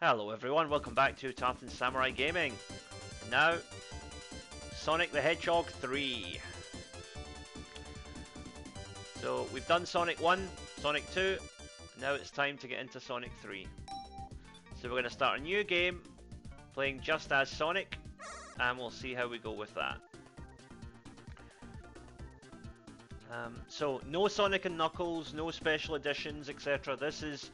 Hello everyone, welcome back to Tartan Samurai Gaming. Now, Sonic the Hedgehog 3. So we've done Sonic 1, Sonic 2, now it's time to get into Sonic 3. So we're going to start a new game, playing just as Sonic, and we'll see how we go with that. So no Sonic and Knuckles, no special editions, etc. This is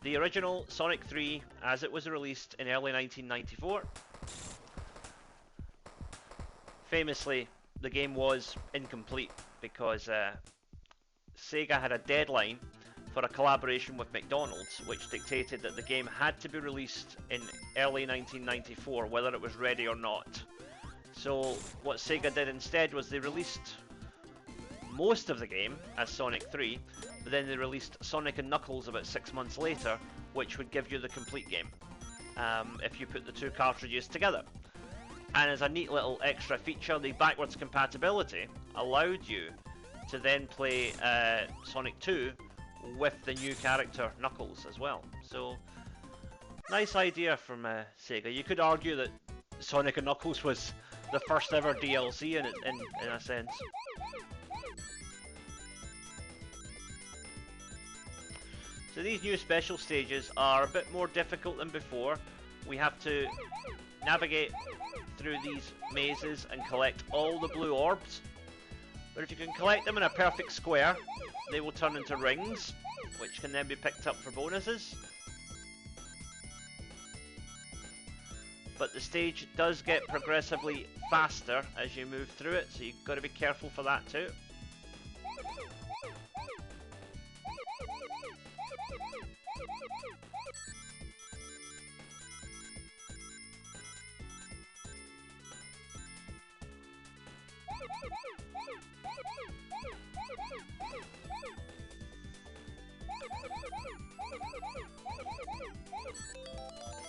the original Sonic 3 as it was released in early 1994. Famously, the game was incomplete because Sega had a deadline for a collaboration with McDonald's, which dictated that the game had to be released in early 1994, whether it was ready or not. So what Sega did instead was they released most of the game as Sonic 3, but then they released Sonic and Knuckles about 6 months later, which would give you the complete game if you put the two cartridges together. And as a neat little extra feature, the backwards compatibility allowed you to then play Sonic 2 with the new character Knuckles as well. So, nice idea from Sega. You could argue that Sonic and Knuckles was the first ever DLC in a sense. So these new special stages are a bit more difficult than before. We have to navigate through these mazes and collect all the blue orbs. But if you can collect them in a perfect square, they will turn into rings, which can then be picked up for bonuses. But the stage does get progressively faster as you move through it, so you've got to be careful for that too.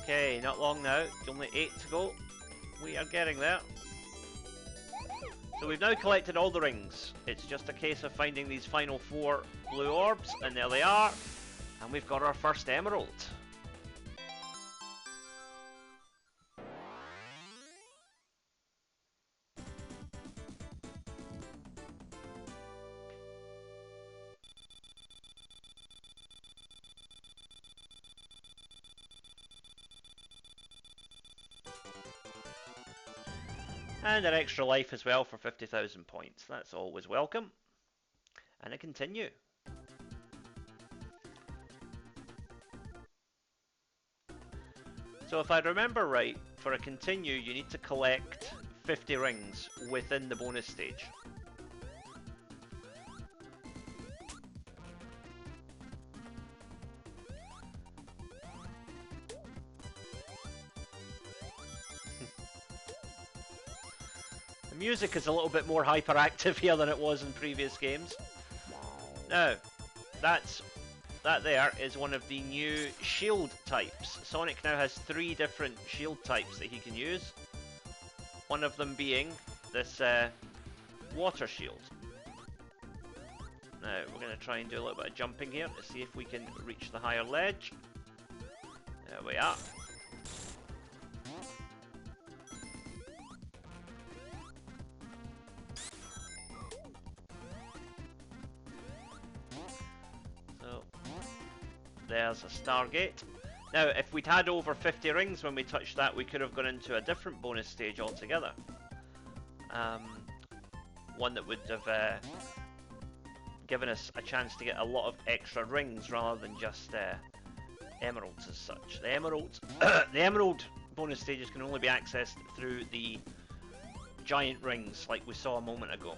Okay, not long now, only 8 to go. We are getting there. So we've now collected all the rings. It's just a case of finding these final 4 blue orbs, and there they are. And we've got our first emerald. And an extra life as well for 50,000 points. That's always welcome. And a continue. So if I remember right, for a continue you need to collect 50 rings within the bonus stage. The music is a little bit more hyperactive here than it was in previous games. Now, that there is one of the new shield types. Sonic now has 3 different shield types that he can use. One of them being this water shield. Now, we're going to try and do a little bit of jumping here to see if we can reach the higher ledge. There we are. There's a Stargate. Now, if we'd had over 50 rings when we touched that, we could have gone into a different bonus stage altogether. One that would have given us a chance to get a lot of extra rings rather than just emeralds as such. The emerald bonus stages can only be accessed through the giant rings, like we saw a moment ago.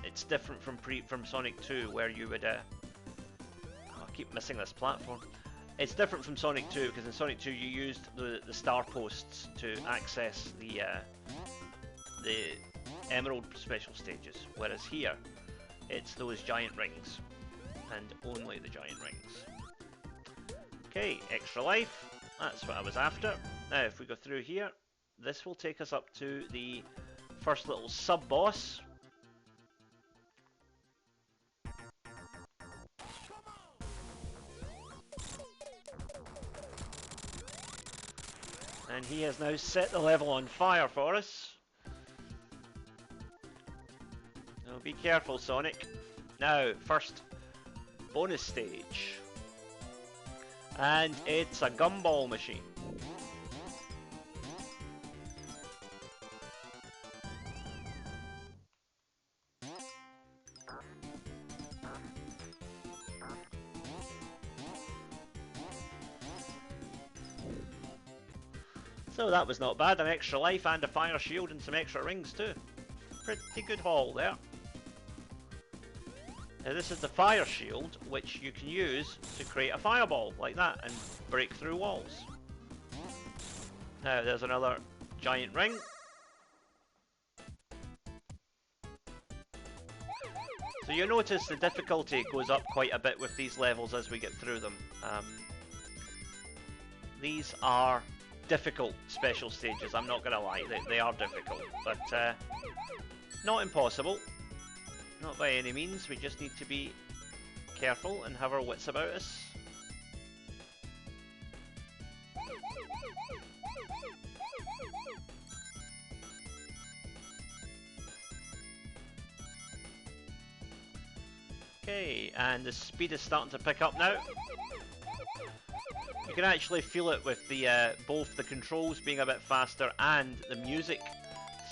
It's different from Sonic 2, where you would keep missing this platform. It's different from Sonic 2 because in Sonic 2 you used the star posts to access the emerald special stages, whereas here it's those giant rings and only the giant rings. Okay, extra life, that's what I was after. Now if we go through here, this will take us up to the first little sub-boss. And he has now set the level on fire for us. So be careful, Sonic. Now, first bonus stage. And it's a gumball machine. So that was not bad, an extra life and a fire shield and some extra rings too. Pretty good haul there. Now this is the fire shield, which you can use to create a fireball like that and break through walls. Now there's another giant ring. So you'll notice the difficulty goes up quite a bit with these levels as we get through them. These are difficult special stages, I'm not gonna lie, they are difficult, but not impossible, not by any means. We just need to be careful and have our wits about us. Okay, and the speed is starting to pick up now. You can actually feel it with the both the controls being a bit faster and the music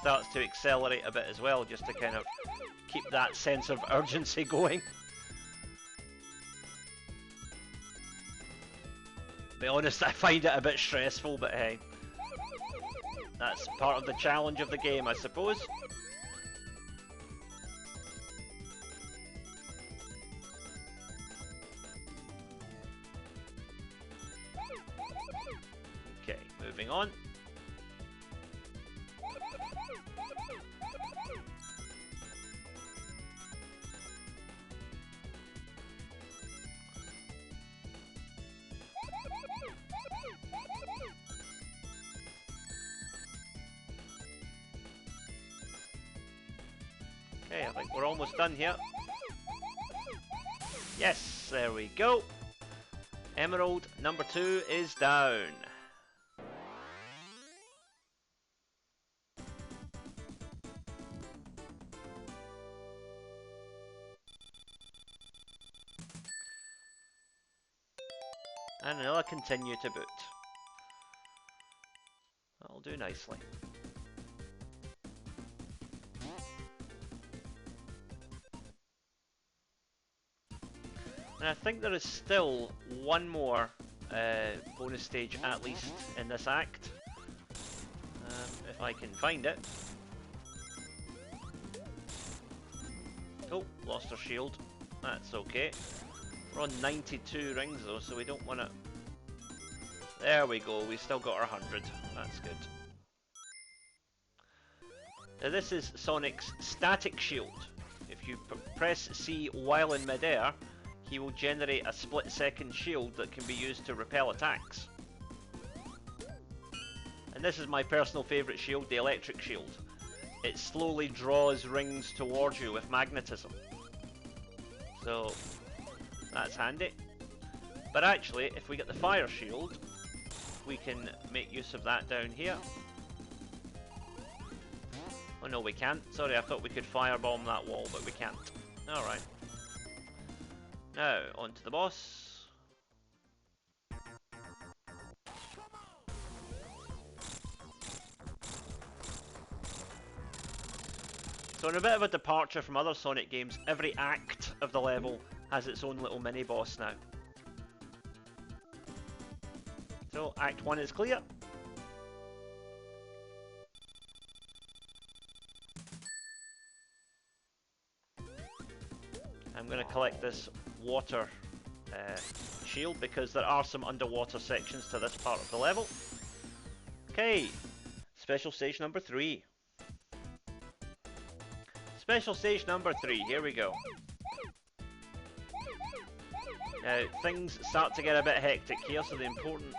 starts to accelerate a bit as well, just to kind of keep that sense of urgency going. To be honest, I find it a bit stressful, but hey, that's part of the challenge of the game, I suppose. Okay, moving on. Okay, I think we're almost done here. Yes, there we go. Emerald number 2 is down. And another continue to boot. That'll do nicely. And I think there is still one more bonus stage at least in this act. If I can find it. Oh, lost our shield. That's okay. We're on 92 rings though, so we don't want to... There we go, we still got our 100. That's good. Now this is Sonic's static shield. If you press C while in midair, he will generate a split-second shield that can be used to repel attacks. And this is my personal favourite shield, the electric shield. It slowly draws rings towards you with magnetism. So that's handy. But actually, if we get the fire shield, we can make use of that down here. Oh no, we can't. Sorry, I thought we could firebomb that wall, but we can't. Alright. Now, on to the boss. So in a bit of a departure from other Sonic games, every act of the level has its own little mini-boss now. So, Act 1 is clear. I'm going to collect this water shield because there are some underwater sections to this part of the level. Okay, special stage number 3. Special stage number 3, here we go. Now, things start to get a bit hectic here, so the important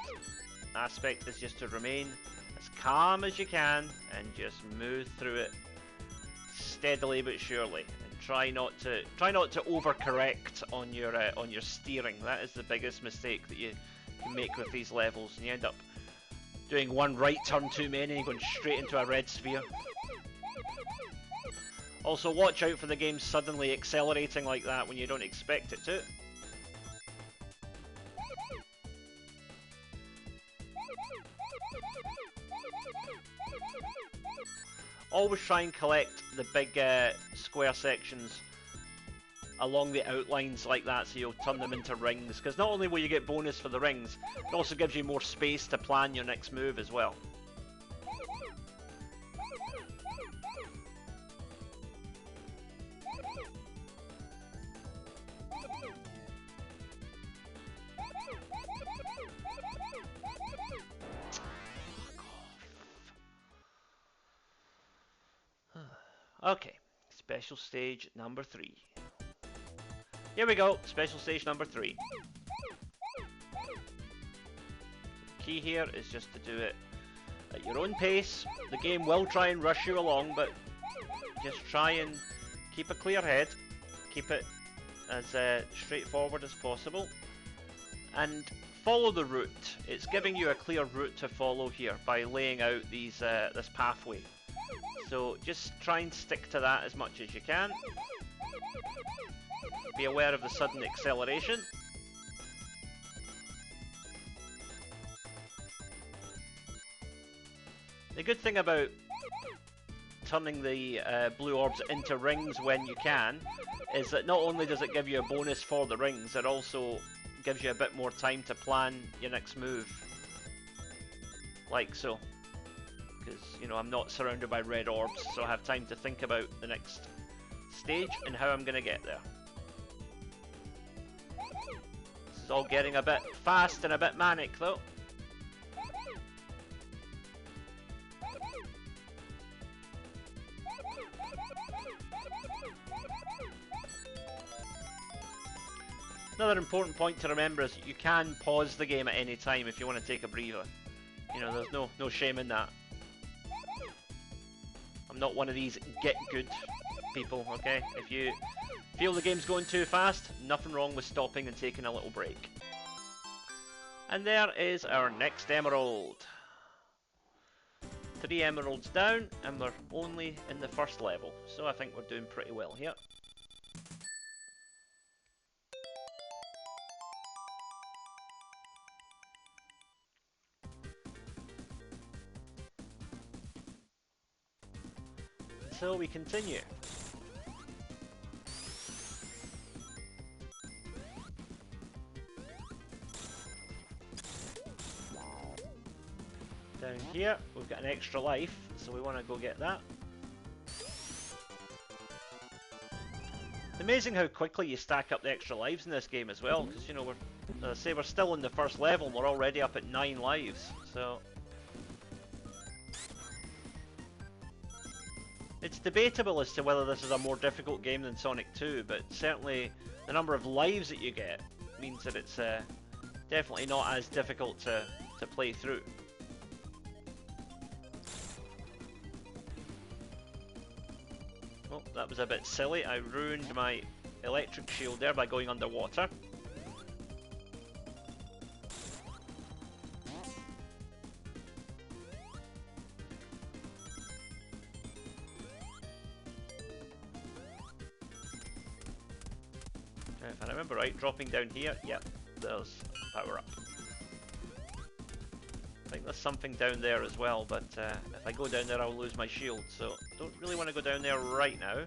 aspect is just to remain as calm as you can and just move through it steadily but surely. And try not to overcorrect on your steering. That is the biggest mistake that you can make with these levels, and you end up doing one right turn too many and going straight into a red sphere. Also, watch out for the game suddenly accelerating like that when you don't expect it to. Always try and collect the big square sections along the outlines like that, so you'll turn them into rings, because not only will you get bonus for the rings, it also gives you more space to plan your next move as well. Okay, special stage number 3. Here we go, special stage number 3. The key here is just to do it at your own pace. The game will try and rush you along, but just try and keep a clear head. Keep it as straightforward as possible. And follow the route. It's giving you a clear route to follow here by laying out these this pathway. So just try and stick to that as much as you can. Be aware of the sudden acceleration. The good thing about turning the blue orbs into rings when you can is that not only does it give you a bonus for the rings, it also gives you a bit more time to plan your next move. Like so. Because, you know, I'm not surrounded by red orbs, so I have time to think about the next stage and how I'm going to get there. This is all getting a bit fast and a bit manic, though. Another important point to remember is you can pause the game at any time if you want to take a breather. You know, there's no shame in that. I'm not one of these get good people, okay? If you feel the game's going too fast, nothing wrong with stopping and taking a little break. And there is our next emerald. 3 emeralds down, and we're only in the first level, so I think we're doing pretty well here. So we continue. Down here, we've got an extra life, so we want to go get that. It's amazing how quickly you stack up the extra lives in this game as well, because, you know, we're, as I say, we're still in the first level and we're already up at 9 lives, so... It's debatable as to whether this is a more difficult game than Sonic 2, but certainly the number of lives that you get means that it's definitely not as difficult to play through. Oh, that was a bit silly. I ruined my electric shield there by going underwater. If I remember right, dropping down here, yep, there's power up. I think there's something down there as well, but if I go down there I'll lose my shield, so don't really want to go down there right now.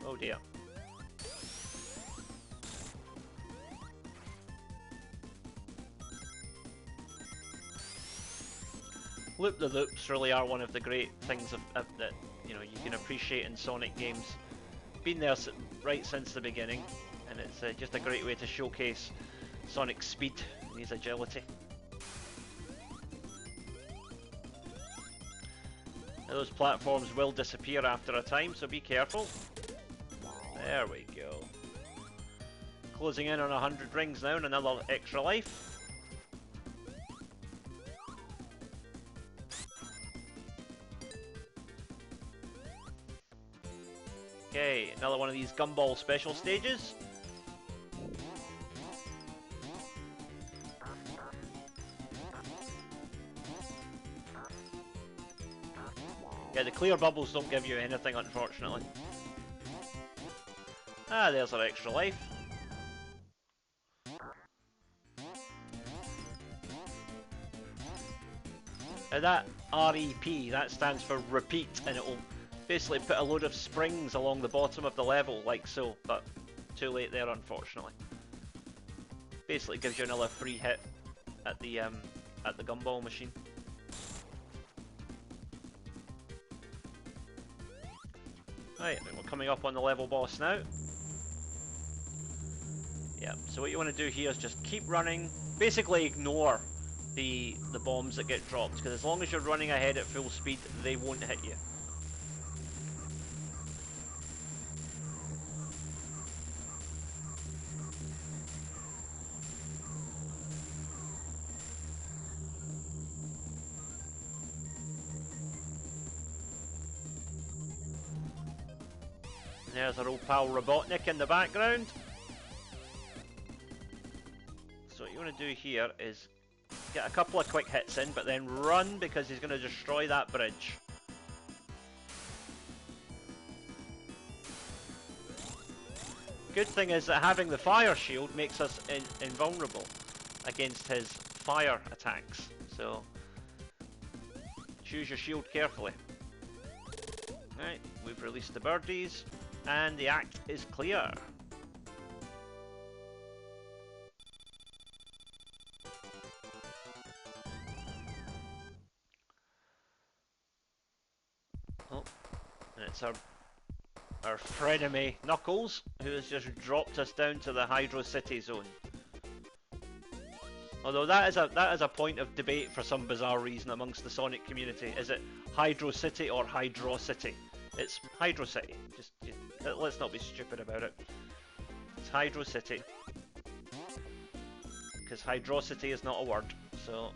Oh dear. Loop-the-loops really are one of the great things that you know you can appreciate in Sonic games. Been there right since the beginning, and it's just a great way to showcase Sonic's speed and his agility. Now, those platforms will disappear after a time, so be careful. There we go. Closing in on 100 rings now and another extra life. Okay, another one of these gumball special stages. Yeah, the clear bubbles don't give you anything, unfortunately. Ah, there's our extra life. Now that REP, that stands for repeat, and it will basically put a load of springs along the bottom of the level, like so, but too late there, unfortunately. Basically gives you another free hit at the gumball machine. Right, we're coming up on the level boss now. Yeah, so what you want to do here is just keep running, basically ignore the bombs that get dropped, because as long as you're running ahead at full speed, they won't hit you. There's our old pal Robotnik in the background. So what you want to do here is get a couple of quick hits in, but then run, because he's going to destroy that bridge. Good thing is that having the fire shield makes us invulnerable against his fire attacks. So choose your shield carefully. Right, we've released the birdies, and the act is clear. Oh, and it's our frenemy Knuckles, who has just dropped us down to the Hydro City zone. Although that is a point of debate for some bizarre reason amongst the Sonic community. Is it Hydro City or Hydro City? It's Hydro City. Just let's not be stupid about it. It's Hydro City. Because Hydrocity is not a word, so...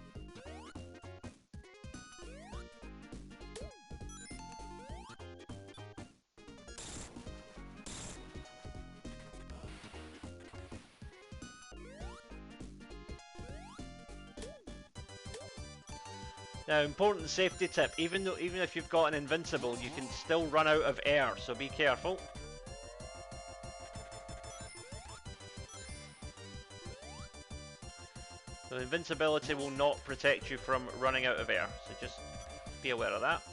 Now, important safety tip, even if you've got an invincible, you can still run out of air, so be careful. So invincibility will not protect you from running out of air, so just be aware of that.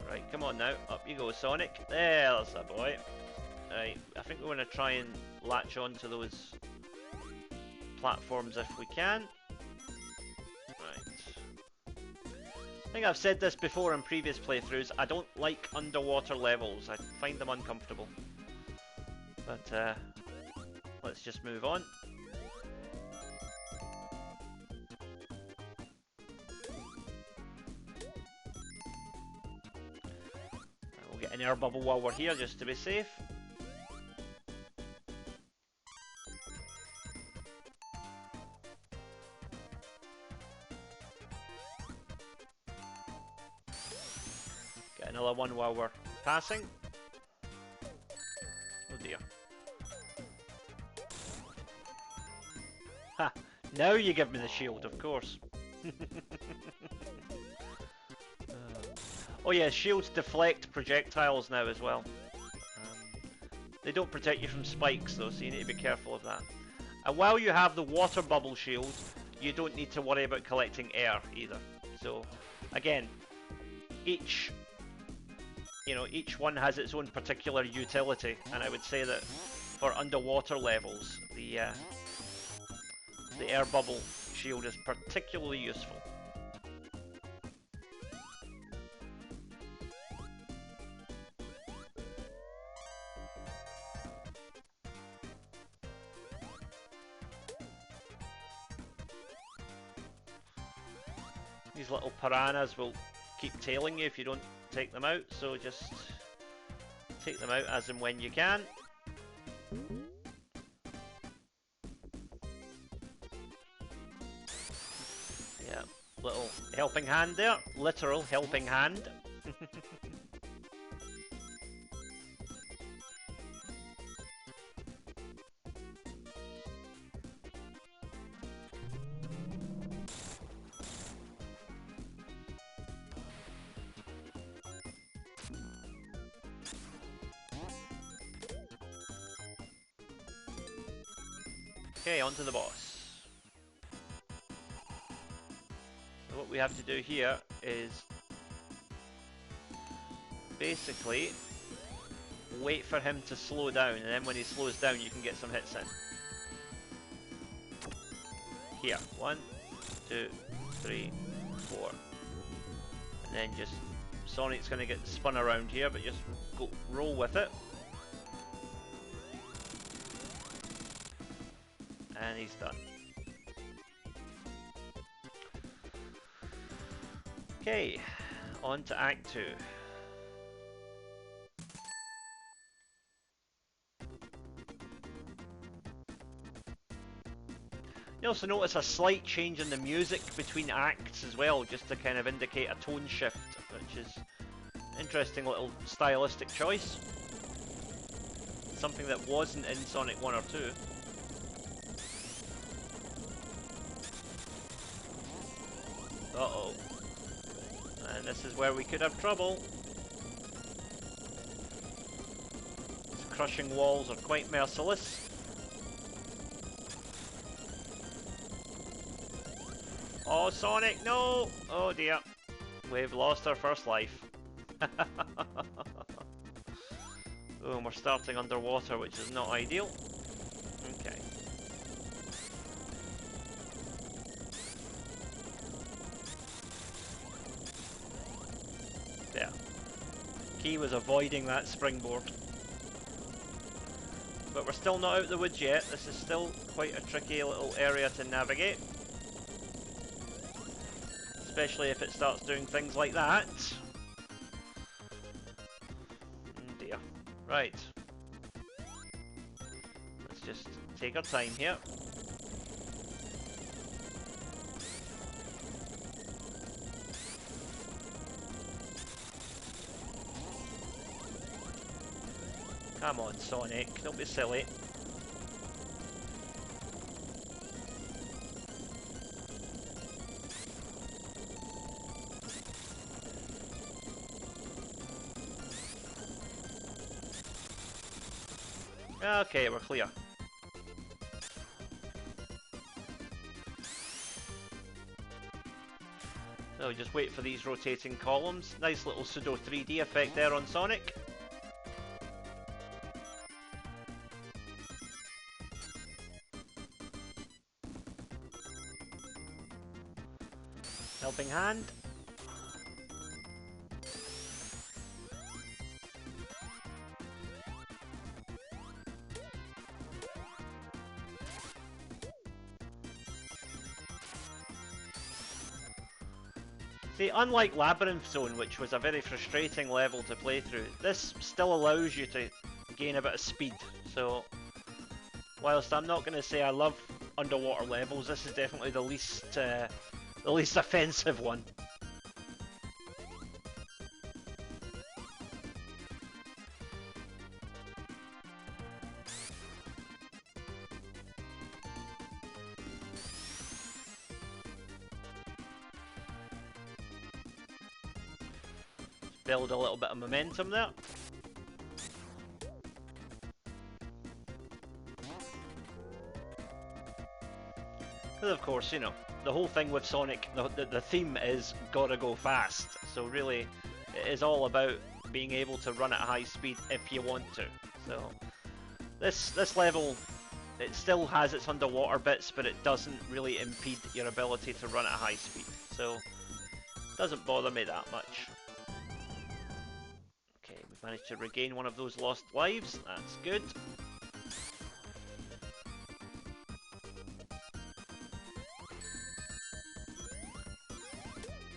Right, come on now, up you go, Sonic. There's a boy. Right, I think we want to try and latch on to those platforms if we can. I think I've said this before in previous playthroughs, I don't like underwater levels, I find them uncomfortable. But let's just move on. We'll get an air bubble while we're here just to be safe. Another one while we're passing. Oh dear. Ha! Now you give me the shield, of course. Oh yeah, shields deflect projectiles now as well. They don't protect you from spikes though, so you need to be careful of that. And while you have the water bubble shield, you don't need to worry about collecting air either. So, again, each one has its own particular utility, and I would say that for underwater levels, the air bubble shield is particularly useful. These little piranhas will keep tailing you if you don't take them out, so just take them out as and when you can. Yeah, little helping hand there, literal helping hand. Okay, on to the boss. So what we have to do here is basically wait for him to slow down, and then when he slows down you can get some hits in. Here, 1, 2, 3, 4. And then just Sonic's gonna get spun around here, but just go roll with it. And he's done. Okay, on to Act 2. You also notice a slight change in the music between acts as well, just to kind of indicate a tone shift, which is an interesting little stylistic choice. Something that wasn't in Sonic 1 or 2. Uh-oh. And this is where we could have trouble. These crushing walls are quite merciless. Oh, Sonic, no! Oh dear. We've lost our first life. Oh, and we're starting underwater, which is not ideal. Okay. There. Key was avoiding that springboard. But we're still not out of the woods yet. This is still quite a tricky little area to navigate. Especially if it starts doing things like that. Oh dear. Right. Let's just take our time here. Come on, Sonic, don't be silly. Okay, we're clear. So just wait for these rotating columns. Nice little pseudo 3D effect there on Sonic. Helping hand. See, unlike Labyrinth Zone, which was a very frustrating level to play through, this still allows you to gain a bit of speed. So, whilst I'm not going to say I love underwater levels, this is definitely the least offensive one. Build a little bit of momentum there. Because of course, you know, the whole thing with Sonic, the theme is gotta go fast. So really, it is all about being able to run at high speed if you want to. So this level, it still has its underwater bits, but it doesn't really impede your ability to run at high speed. So it doesn't bother me that much. Okay, we've managed to regain one of those lost lives. That's good.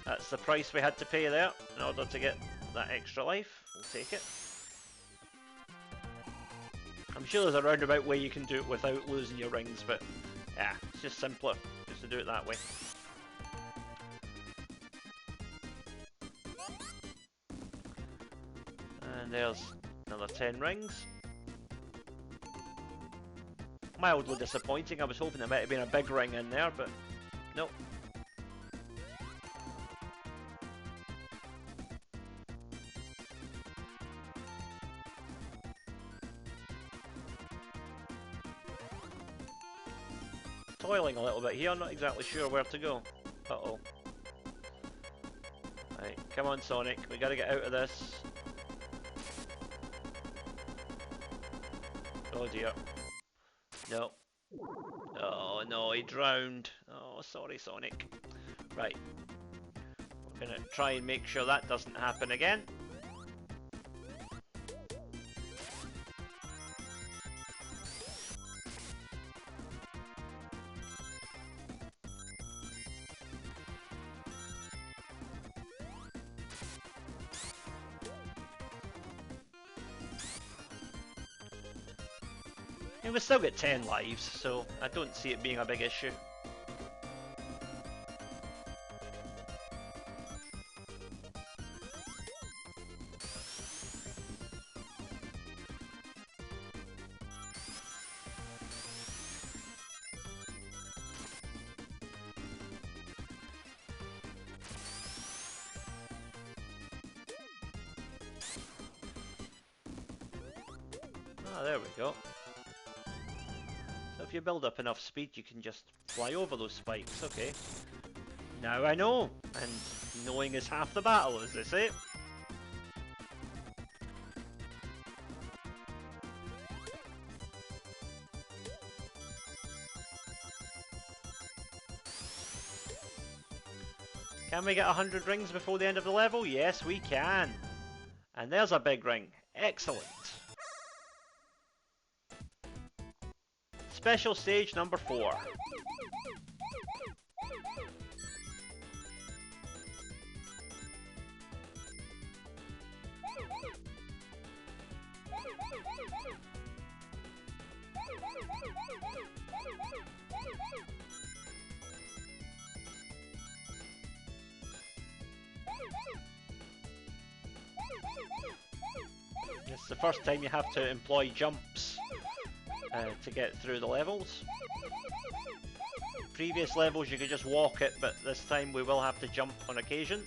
That's the price we had to pay there in order to get that extra life. We'll take it. I'm sure there's a roundabout way you can do it without losing your rings, but yeah, it's just simpler just to do it that way. And there's another 10 rings. Mildly disappointing. I was hoping there might have been a big ring in there, but nope. toiling a little bit here, I'm not exactly sure where to go. Uh-oh. Right, come on Sonic, we gotta get out of this. Oh dear. No. Oh no, he drowned. Oh, sorry Sonic. Right. We're gonna try and make sure that doesn't happen again. And we still get 10 lives, so I don't see it being a big issue. Ah, there we go. So if you build up enough speed, you can just fly over those spikes, okay. Now I know, and knowing is half the battle, as they say. Can we get 100 rings before the end of the level? Yes, we can. And there's a big ring. Excellent. Special stage number 4. It's the first time you have to employ jumps to get through the levels. Previous levels you could just walk it, but this time we will have to jump on occasion.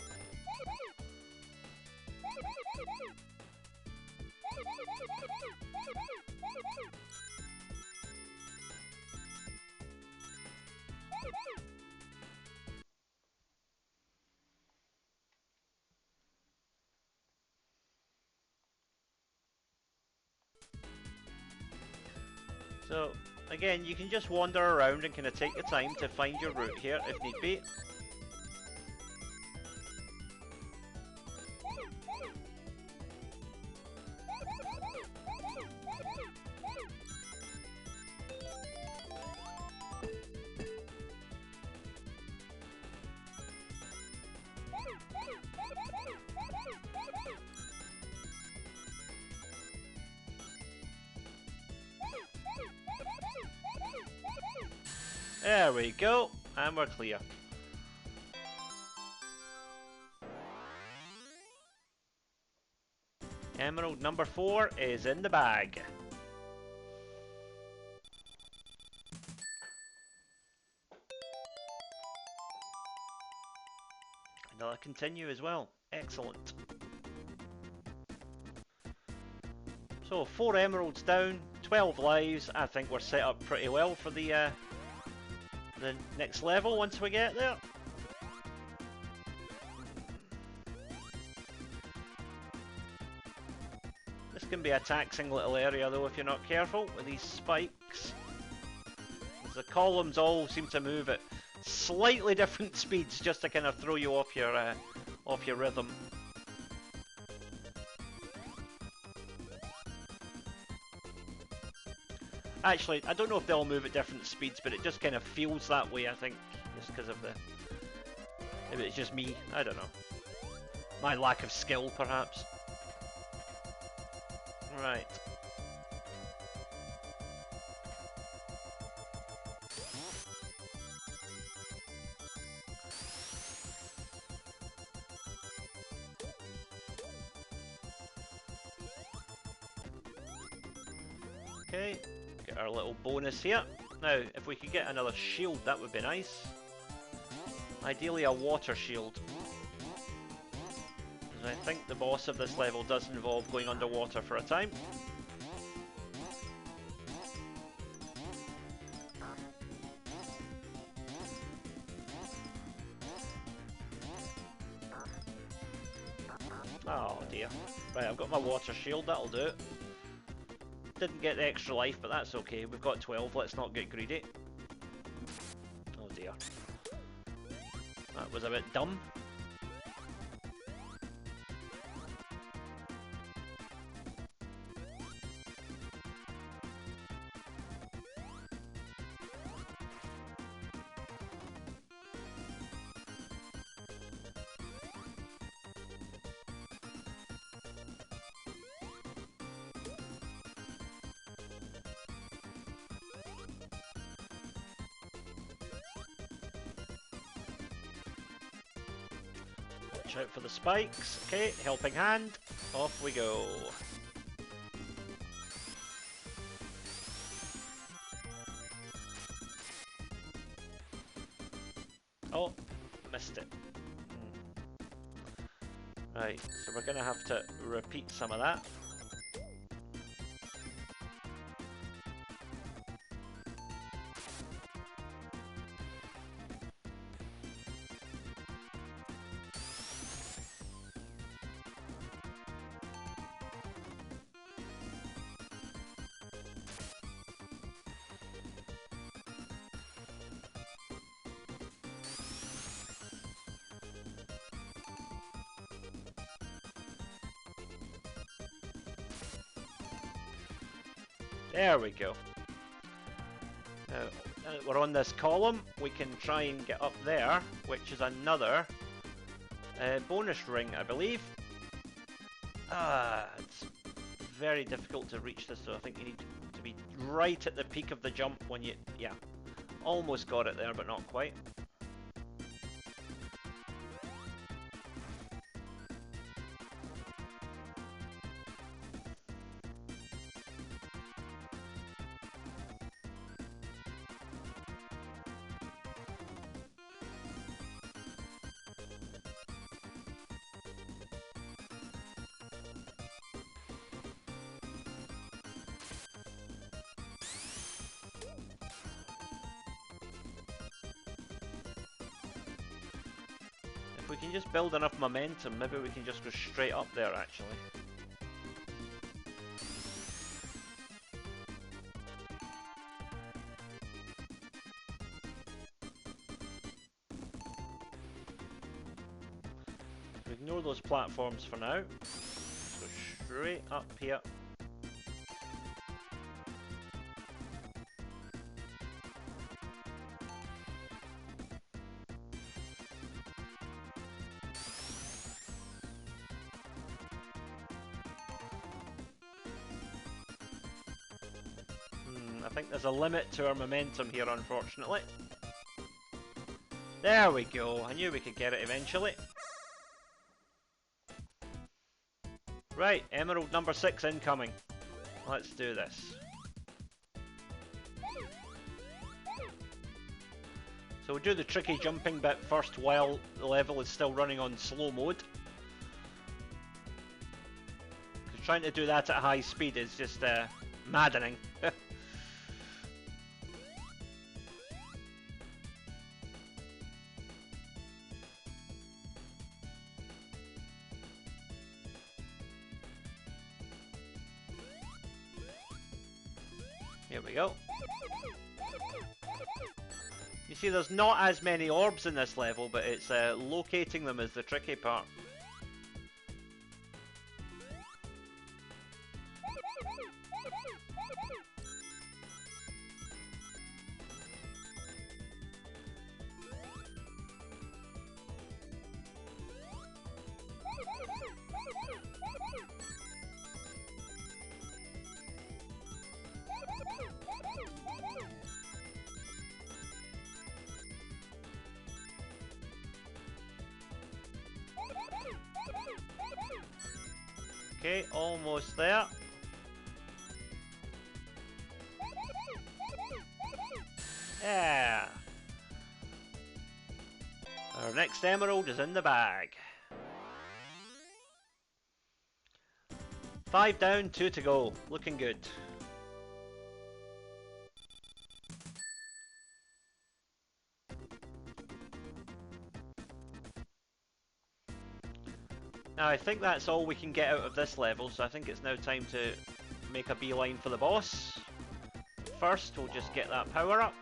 So, again, you can just wander around and kind of take your time to find your route here if need be. There we go, and we're clear. Emerald number 4 is in the bag. And I'll continue as well. Excellent. So 4 emeralds down, 12 lives. I think we're set up pretty well for the next level once we get there. This can be a taxing little area though if you're not careful with these spikes. The columns all seem to move at slightly different speeds just to kind of throw you off your rhythm. Actually, I don't know if they all move at different speeds, but it just kind of feels that way, I think, just because of the... Maybe it's just me, I don't know. My lack of skill, perhaps. Right. Okay. Get our little bonus here. Now, if we could get another shield, that would be nice. Ideally a water shield. I think the boss of this level does involve going underwater for a time. Oh dear. Right, I've got my water shield, that'll do it. Didn't get the extra life, but that's okay. We've got 12, let's not get greedy. Oh dear. That was a bit dumb. Watch out for the spikes. Okay, helping hand. Off we go. Oh, missed it. Right, so we're going to have to repeat some of that. There we go. Now that we're on this column, we can try and get up there, which is another bonus ring, I believe. It's very difficult to reach this, so I think you need to be right at the peak of the jump when you... Yeah, almost got it there, but not quite. If we can just build enough momentum, maybe we can just go straight up there, actually. Ignore those platforms for now. Go straight up here. I think there's a limit to our momentum here, unfortunately. There we go. I knew we could get it eventually. Right, emerald number 6 incoming. Let's do this. So we'll do the tricky jumping bit first while the level is still running on slow mode. Because trying to do that at high speed is just maddening. Here we go. You see, there's not as many orbs in this level, but it's locating them is the tricky part. Okay, almost there. Yeah. Our next emerald is in the bag. 5 down, 2 to go. Looking good. Now I think that's all we can get out of this level, so I think it's now time to make a beeline for the boss. First, we'll just get that power up.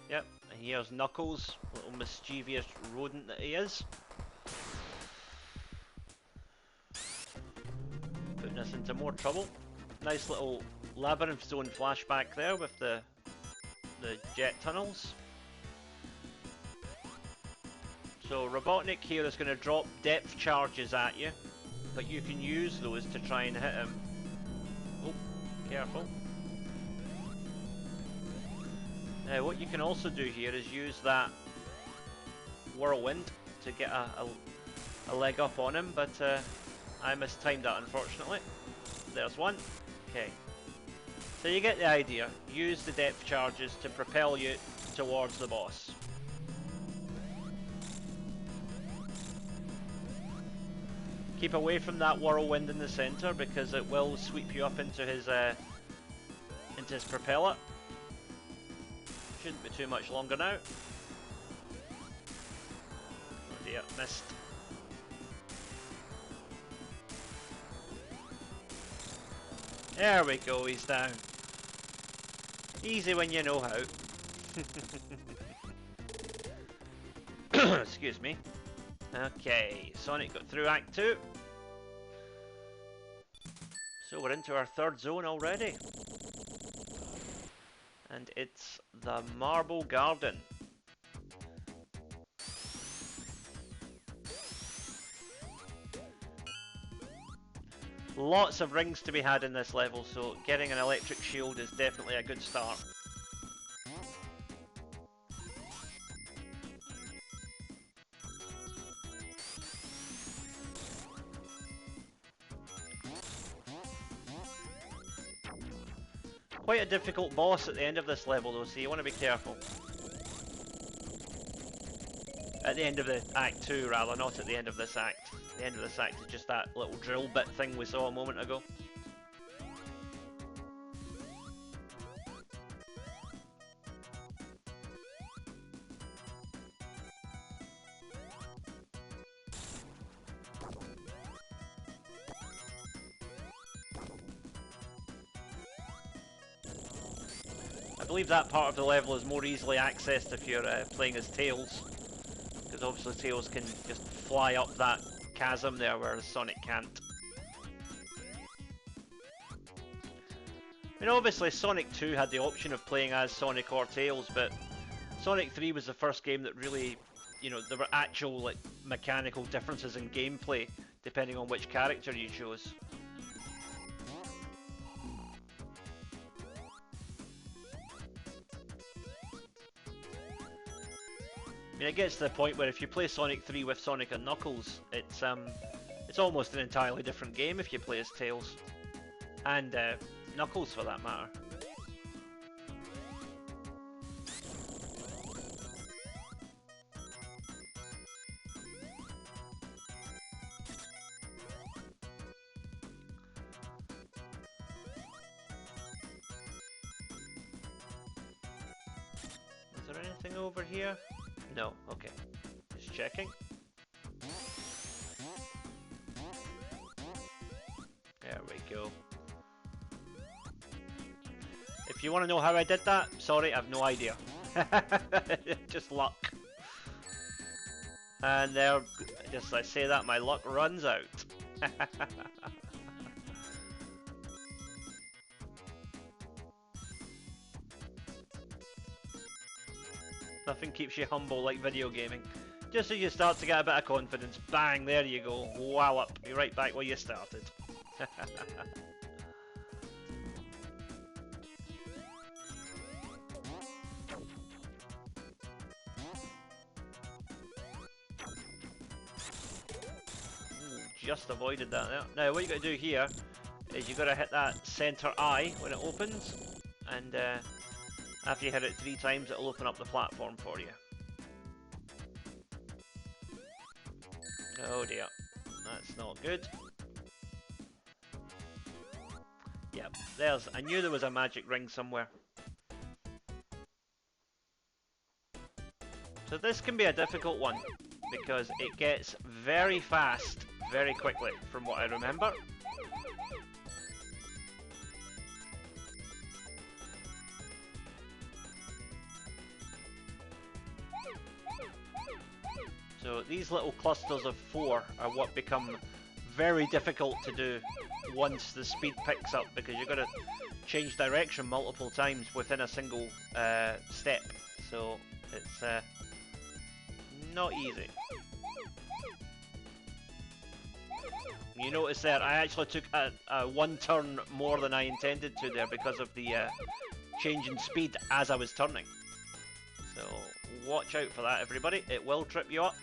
Yep, and here's Knuckles, little mischievous rodent that he is. Putting us into more trouble. Nice little labyrinth zone flashback there with the jet tunnels. So Robotnik here is going to drop depth charges at you, but you can use those to try and hit him. Oh, careful. Now what you can also do here is use that whirlwind to get a leg up on him, but I mistimed that unfortunately. There's one. Okay. So you get the idea. Use the depth charges to propel you towards the boss. Keep away from that whirlwind in the center because it will sweep you up into his propeller. Shouldn't be too much longer now. Oh dear, missed. There we go, he's down. Easy when you know how. Excuse me. Okay, Sonic got through Act 2. So we're into our third zone already. And it's the Marble Garden. Lots of rings to be had in this level, so getting an electric shield is definitely a good start. Quite a difficult boss at the end of this level though, so you want to be careful. At the end of the Act 2 rather, not at the end of this act. The end of this act is just that little drill bit thing we saw a moment ago. I believe that part of the level is more easily accessed if you're playing as Tails, because obviously Tails can just fly up that chasm there, whereas Sonic can't. I mean, obviously Sonic 2 had the option of playing as Sonic or Tails, but Sonic 3 was the first game that really, you know, there were actual like mechanical differences in gameplay depending on which character you chose. I mean, it gets to the point where if you play Sonic 3 with Sonic and Knuckles, it's almost an entirely different game if you play as Tails. And Knuckles for that matter. Is there anything over here? No, okay. Just checking. There we go. If you want to know how I did that, sorry, I've no idea. Just luck. And there, just as I say that, my luck runs out. Nothing keeps you humble like video gaming. Just as you start to get a bit of confidence, bang, there you go, wallop, you're right back where you started. Just avoided that there. Now what you got to do here is you got to hit that center eye when it opens, and after you hit it 3 times it'll open up the platform for you. Oh dear, that's not good. Yep, I knew there was a magic ring somewhere. So this can be a difficult one, because it gets very fast, very quickly, from what I remember. So these little clusters of 4 are what become very difficult to do once the speed picks up, because you've got to change direction multiple times within a single step. So it's not easy. You notice there, I actually took a 1 turn more than I intended to there because of the change in speed as I was turning. So watch out for that, everybody. It will trip you up.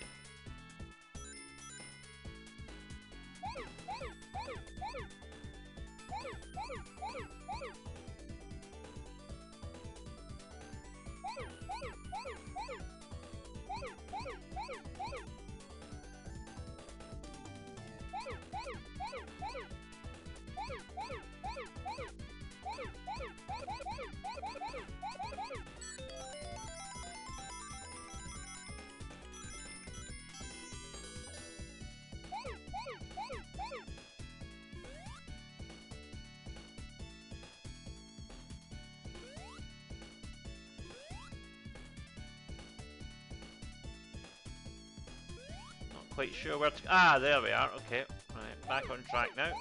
Quite sure where to... Ah, there we are. Okay, right, back on track now.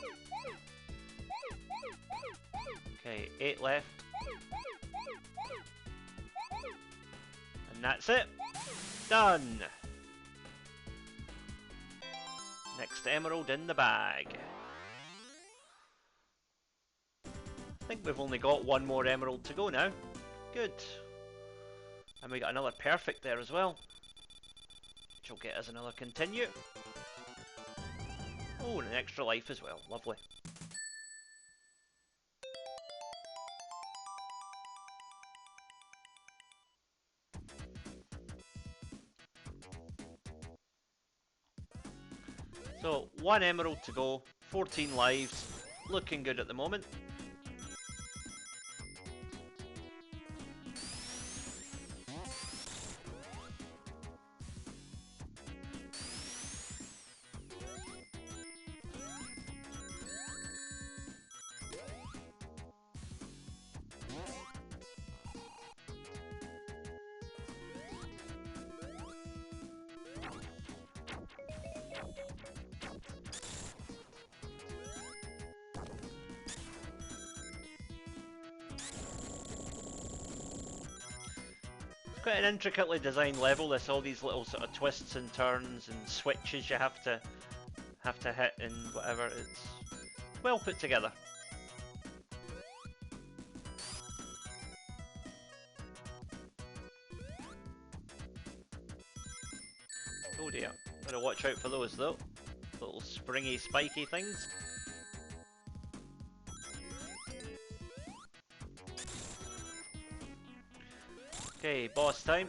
Okay, 8 left. And that's it. Done. Next emerald in the bag. I think we've only got 1 more emerald to go now. Good. And we got another perfect there as well, which will get us another continue. Oh, and an extra life as well. Lovely. So, 1 emerald to go, 14 lives, looking good at the moment. Quite an intricately designed level, this, all these little sort of twists and turns and switches you have to hit and whatever. It's well put together. Oh dear, gotta watch out for those though, little springy spiky things. Okay, boss time.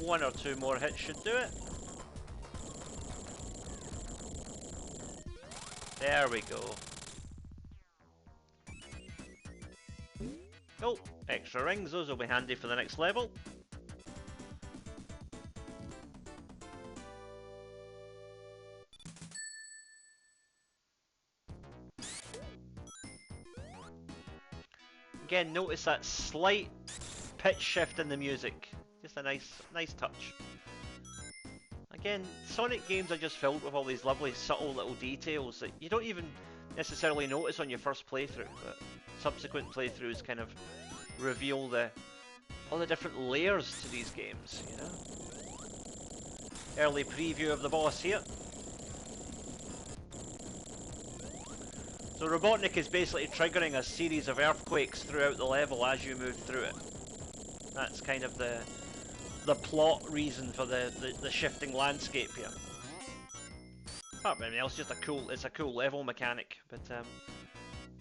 One or two more hits should do it. There we go. Oh, extra rings, those will be handy for the next level. Again, notice that slight pitch shift in the music. Just a nice touch. Again, Sonic games are just filled with all these lovely, subtle little details that you don't even necessarily notice on your first playthrough, but subsequent playthroughs kind of reveal all the different layers to these games, you know? Early preview of the boss here. So Robotnik is basically triggering a series of earthquakes throughout the level as you move through it. That's kind of the plot reason for the shifting landscape here. Apart from anything else, it's a cool level mechanic. But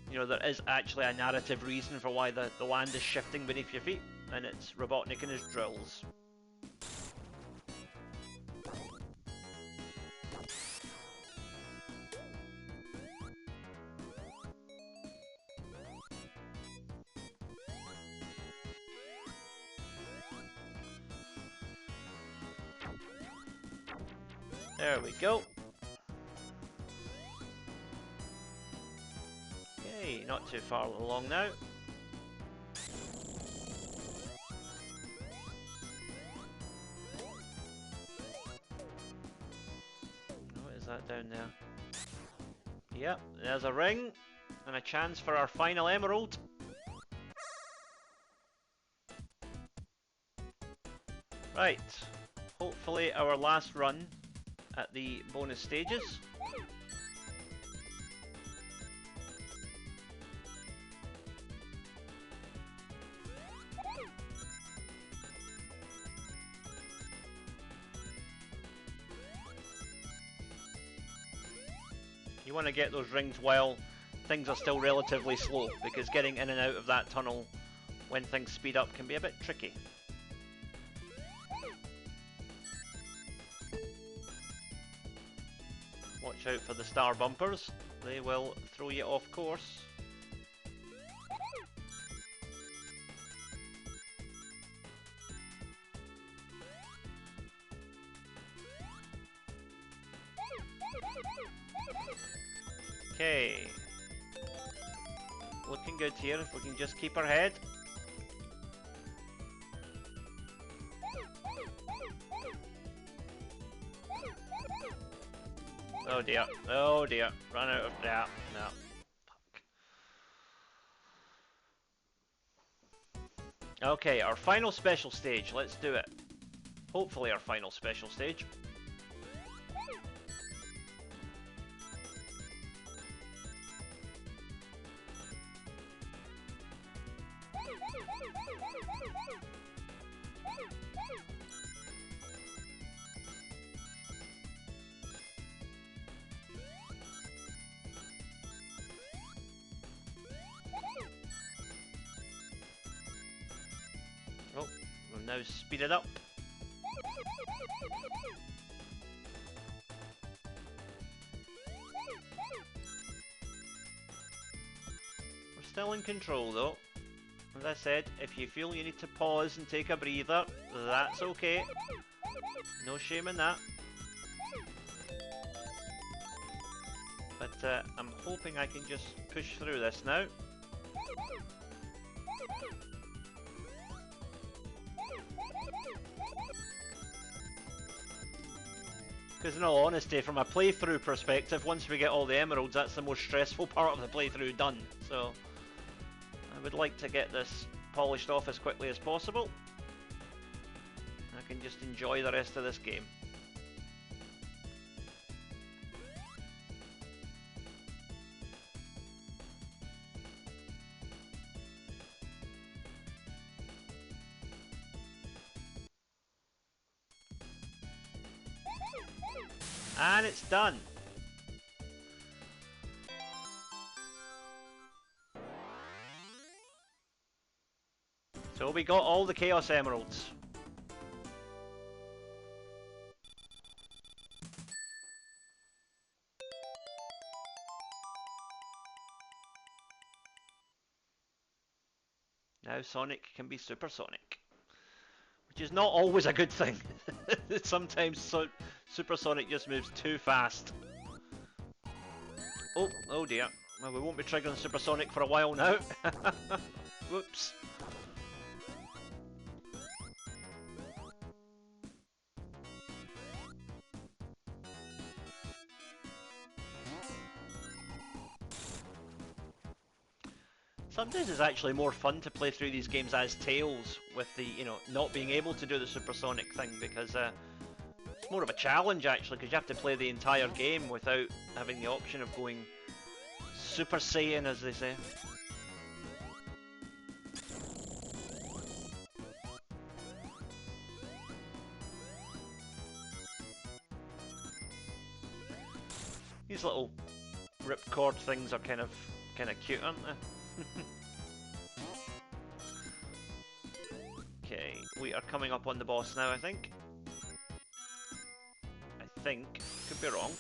you know, there is actually a narrative reason for why the land is shifting beneath your feet, and it's Robotnik and his drills. There we go. Okay, not too far along now. What is that down there? Yep, there's a ring and a chance for our final emerald. Right, hopefully our last run at the bonus stages. You want to get those rings while things are still relatively slow, because getting in and out of that tunnel when things speed up can be a bit tricky. Watch out for the star bumpers, they will throw you off course. Okay, looking good here if we can just keep our head. Oh dear, run out of that. No. Fuck. Okay, our final special stage, let's do it. Hopefully our final special stage. Oh, we've now speeded up. We're still in control though. As I said, if you feel you need to pause and take a breather, that's okay. No shame in that. But I'm hoping I can just push through this now. Because in all honesty, from a playthrough perspective, once we get all the emeralds, that's the most stressful part of the playthrough done. So I would like to get this polished off as quickly as possible. I can just enjoy the rest of this game. And it's done. So we got all the Chaos Emeralds. Now Sonic can be supersonic, which is not always a good thing. Sometimes Super Sonic just moves too fast. Oh dear. Well, we won't be triggering Supersonic for a while now. Whoops. Sometimes it's actually more fun to play through these games as Tails with the, you know, not being able to do the supersonic thing, because it's more of a challenge actually, because you have to play the entire game without having the option of going Super Saiyan, as they say. These little ripcord things are kind of kind of cute, aren't they? Okay, we are coming up on the boss now, I think. Could be wrong.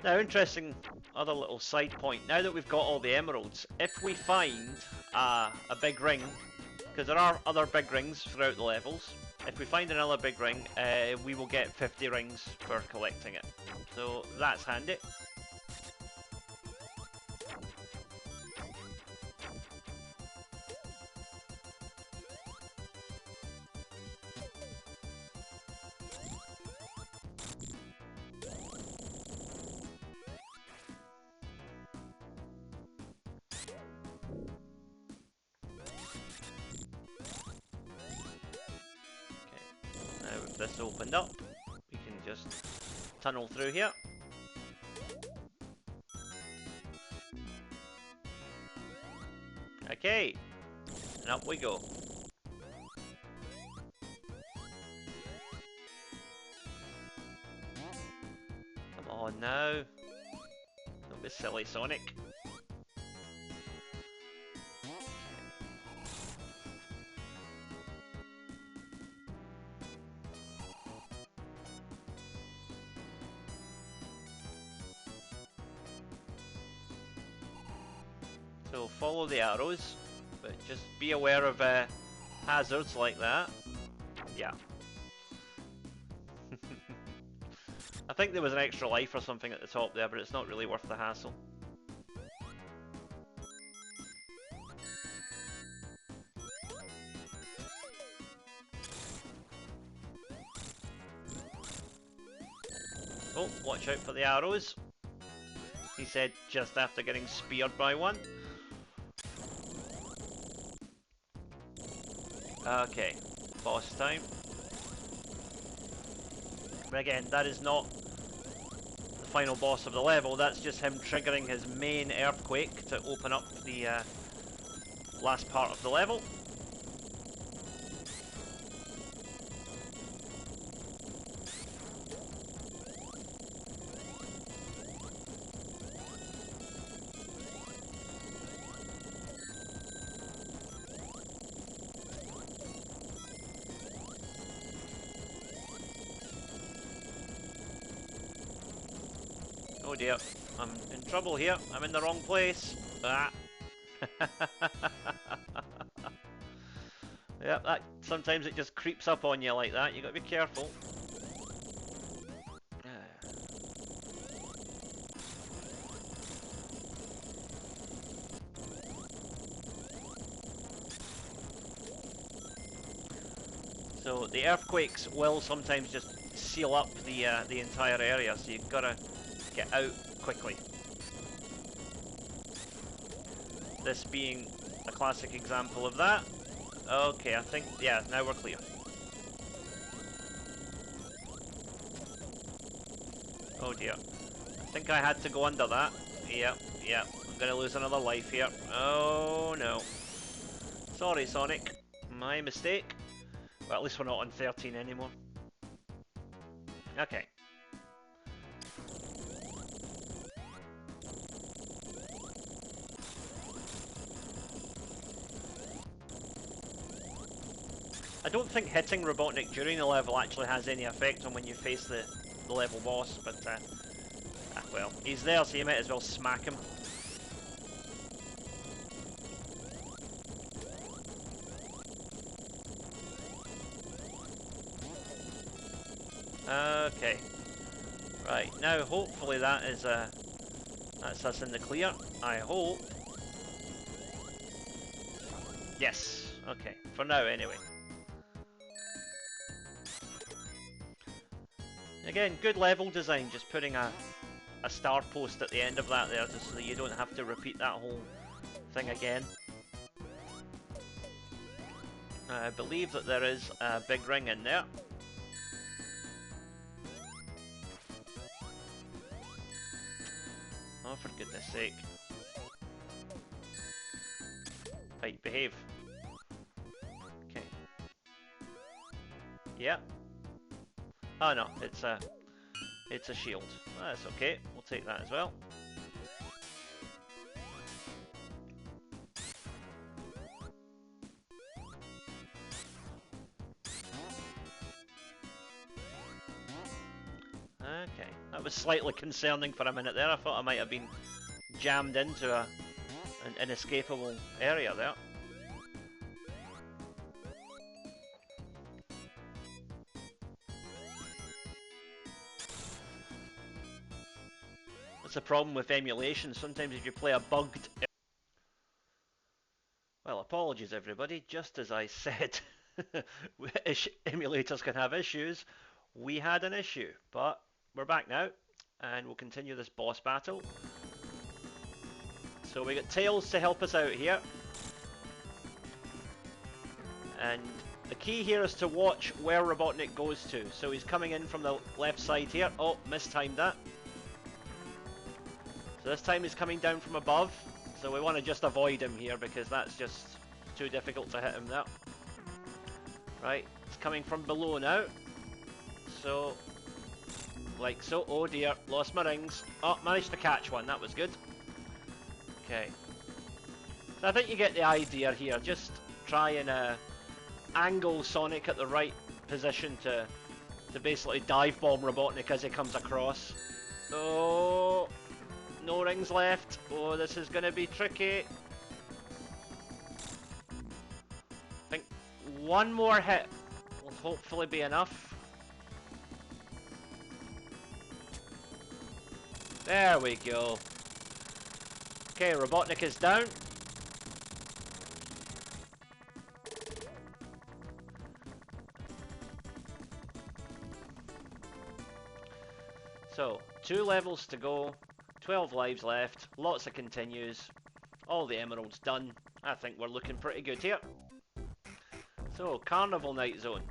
Now, interesting other little side point. Now that we've got all the emeralds, if we find a big ring, because there are other big rings throughout the levels, if we find another big ring, we will get 50 rings for collecting it. So that's handy. Now with this opened up, we can just tunnel through here. Okay, and up we go. Come on now. Don't be silly, Sonic. So follow the arrows, but just be aware of hazards like that. Yeah. I think there was an extra life or something at the top there, but it's not really worth the hassle. Oh, watch out for the arrows. He said just after getting speared by one. Okay, boss time. But again, that is not the final boss of the level, that's just him triggering his main earthquake to open up the last part of the level. Oh dear, I'm in trouble here. I'm in the wrong place. Ah. Yep, that sometimes it just creeps up on you like that. You got to be careful. So the earthquakes will sometimes just seal up the entire area, so you've got to get out quickly. This being a classic example of that. Okay, I think, yeah, now we're clear. Oh dear. I think I had to go under that. Yep, yep. I'm gonna lose another life here. Oh no. Sorry, Sonic. My mistake. Well, at least we're not on 13 anymore. Okay. I don't think hitting Robotnik during the level actually has any effect on when you face the level boss, but well, he's there, so you might as well smack him. Okay. Right, now hopefully that is that's us in the clear. I hope. Yes. Okay. For now, anyway. Again, good level design, just putting a star post at the end of that there, just so that you don't have to repeat that whole thing again. I believe that there is a big ring in there. Oh, for goodness sake. Right, behave. Okay. Yeah. Oh no, it's a shield. That's okay. We'll take that as well. Okay, that was slightly concerning for a minute there. I thought I might have been jammed into an inescapable area there. That's the problem with emulation. Sometimes if you play a bugged... Well, apologies everybody. Just as I said, emulators can have issues. We had an issue, but we're back now, and we'll continue this boss battle. So we got Tails to help us out here. And the key here is to watch where Robotnik goes to. So he's coming in from the left side here. Oh, mistimed that. So this time he's coming down from above. So we want to just avoid him here because that's just too difficult to hit him there. Right, it's coming from below now. So, like so. Oh dear, lost my rings. Oh, managed to catch one. That was good. Okay. So I think you get the idea here. Just try and angle Sonic at the right position to basically dive bomb Robotnik as he comes across. Oh, no rings left. Oh, this is going to be tricky. I think one more hit will hopefully be enough. There we go. Okay, Robotnik is down. So, 2 levels to go, 12 lives left, lots of continues, all the emeralds done. I think we're looking pretty good here. So, Carnival Night Zone.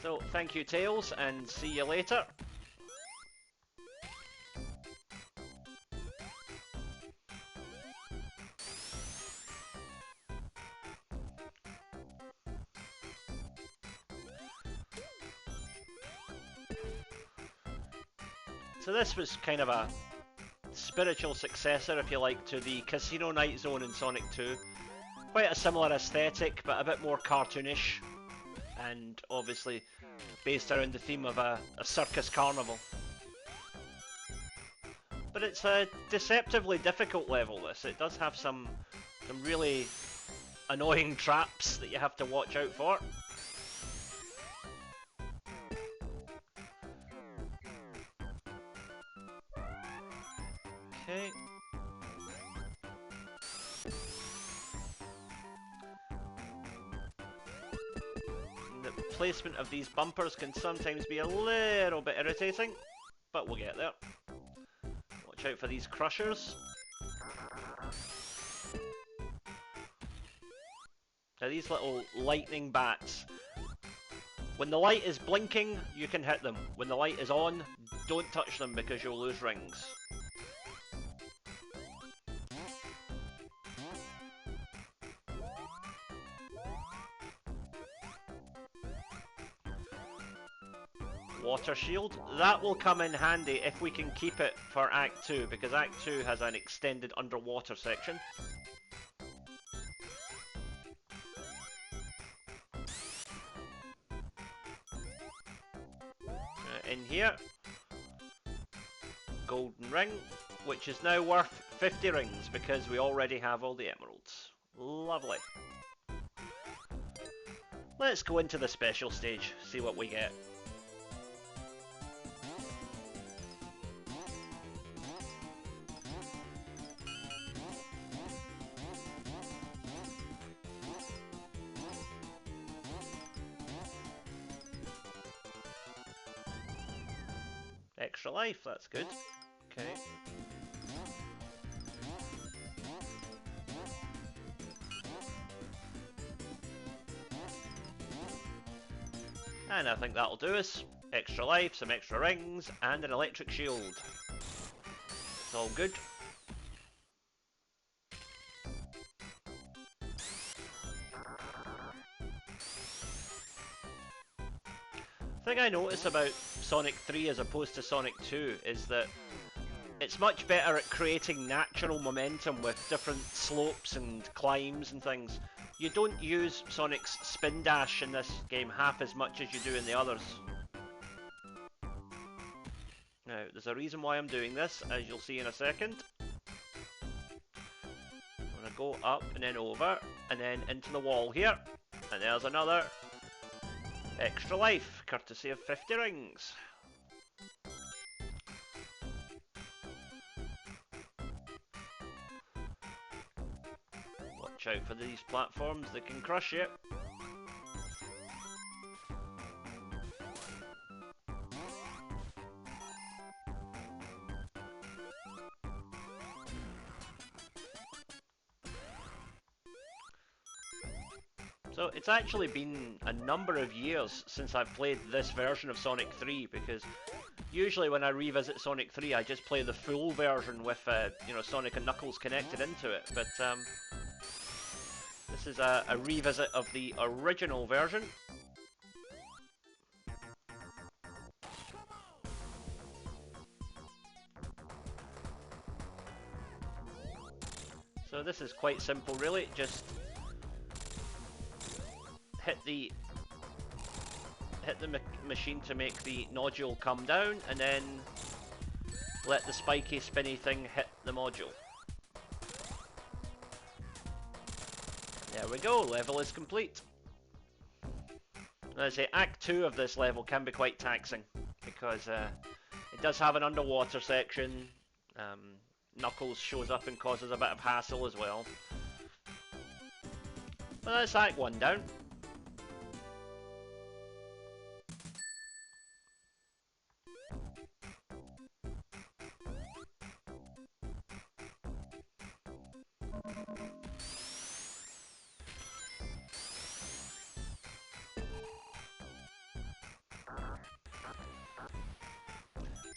So, thank you Tails, and see you later. So this was kind of a spiritual successor, if you like, to the Casino Night Zone in Sonic 2. Quite a similar aesthetic, but a bit more cartoonish, and obviously based around the theme of a circus carnival. But it's a deceptively difficult level, this. It does have some really annoying traps that you have to watch out for. Okay. The placement of these bumpers can sometimes be a little bit irritating, but we'll get there. Watch out for these crushers. Now these little lightning bats, when the light is blinking, you can hit them. When the light is on, don't touch them because you'll lose rings. Water shield, that will come in handy if we can keep it for Act 2, because Act 2 has an extended underwater section. In here, golden ring, which is now worth 50 rings because we already have all the emeralds. Lovely. Let's go into the special stage, see what we get. Extra life, that's good. Okay. And I think that'll do us. Extra life, some extra rings, and an electric shield. It's all good. thing I notice about Sonic 3 as opposed to Sonic 2 is that it's much better at creating natural momentum with different slopes and climbs and things. You don't use Sonic's spin dash in this game half as much as you do in the others. Now, there's a reason why I'm doing this, as you'll see in a second. I'm going to go up and then over, and then into the wall here. And there's another extra life, courtesy of 50 rings. Watch out for these platforms, they can crush you. So it's actually been a number of years since I've played this version of Sonic 3, because usually when I revisit Sonic 3 I just play the full version with you know, Sonic and Knuckles connected into it, but this is a revisit of the original version. So this is quite simple really, just hit the machine to make the nodule come down, and then let the spiky spinny thing hit the module. There we go, level is complete. As I say, Act 2 of this level can be quite taxing, because it does have an underwater section. Knuckles shows up and causes a bit of hassle as well. But that's Act 1 down.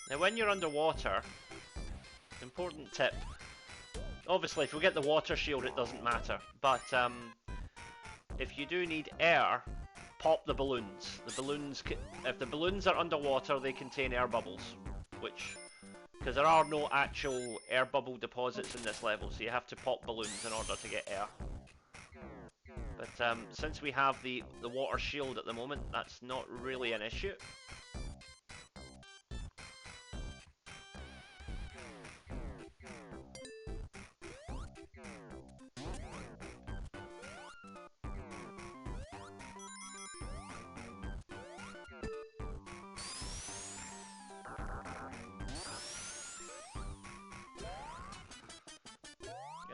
Now when you're underwater, important tip, obviously if we get the water shield it doesn't matter, but if you do need air, pop the balloons. The balloons, if the balloons are underwater they contain air bubbles, because there are no actual air bubble deposits in this level, so you have to pop balloons in order to get air. But since we have the water shield at the moment, that's not really an issue.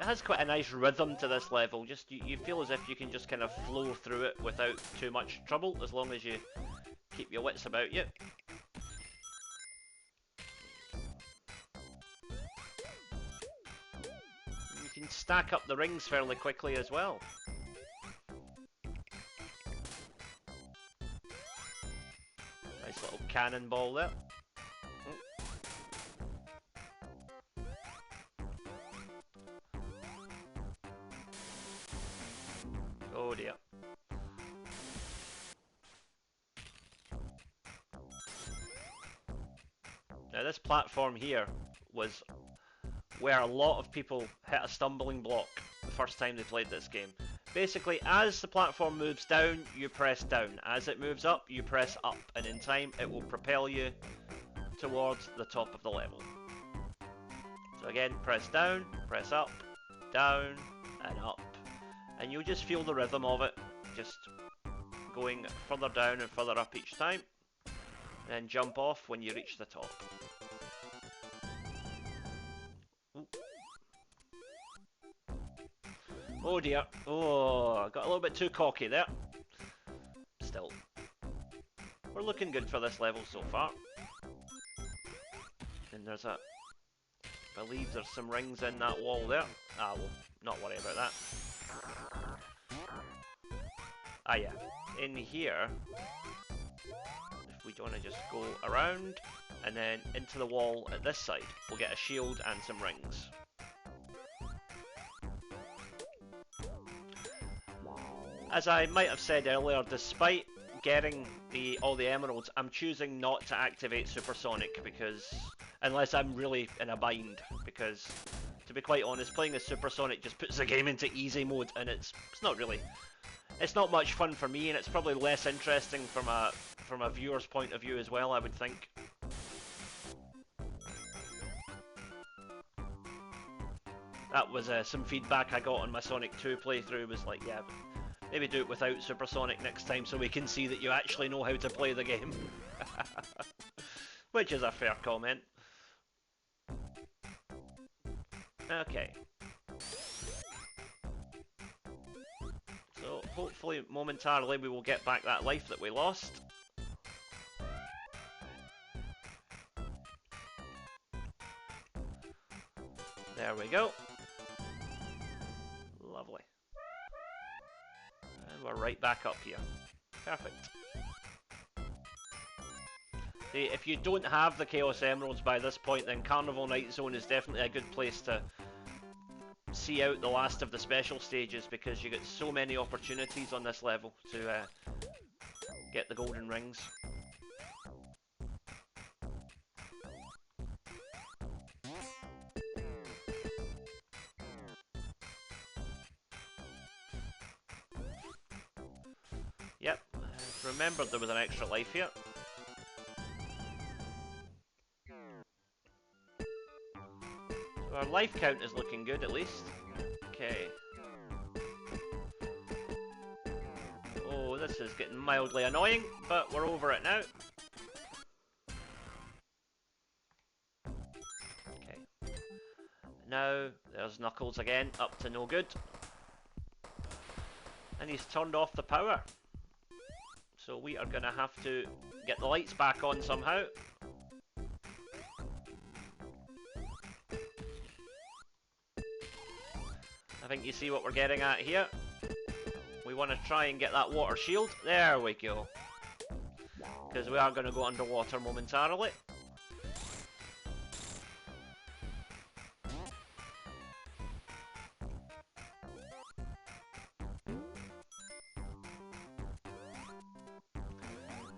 It has quite a nice rhythm to this level, just you feel as if you can just kind of flow through it without too much trouble, as long as you keep your wits about you. You can stack up the rings fairly quickly as well. Nice little cannonball there. Oh dear. Now this platform here was where a lot of people hit a stumbling block the first time they played this game. Basically, as the platform moves down, you press down. As it moves up, you press up, and in time it will propel you towards the top of the level. So again, press down, press up, down, and up. And you'll just feel the rhythm of it, just going further down and further up each time. Then jump off when you reach the top. Ooh. Oh dear, oh, I got a little bit too cocky there. Still, we're looking good for this level so far. And there's a, I believe there's some rings in that wall there. Ah, we'll not worry about that. Ah yeah, in here, if we want to just go around and then into the wall at this side, we'll get a shield and some rings. As I might have said earlier, despite getting all the emeralds, I'm choosing not to activate Supersonic because unless I'm really in a bind, because to be quite honest, playing as Supersonic just puts the game into easy mode, and it's not much fun for me, and it's probably less interesting from a viewer's point of view as well, I would think. That was some feedback I got on my Sonic 2 playthrough, was like, yeah, but maybe do it without Supersonic next time so we can see that you actually know how to play the game. Which is a fair comment. Okay. So hopefully momentarily we will get back that life that we lost. There we go. Lovely. And we're right back up here. Perfect. See, if you don't have the Chaos Emeralds by this point, then Carnival Night Zone is definitely a good place to see out the last of the special stages, because you get so many opportunities on this level to get the golden rings. Yep, remembered there was an extra life here. So our life count is looking good at least. Okay. Oh, this is getting mildly annoying, but we're over it now. Okay. Now, there's Knuckles again, up to no good. And he's turned off the power. So we are going to have to get the lights back on somehow. I think you see what we're getting at here. We want to try and get that water shield. There we go. Because we are going to go underwater momentarily.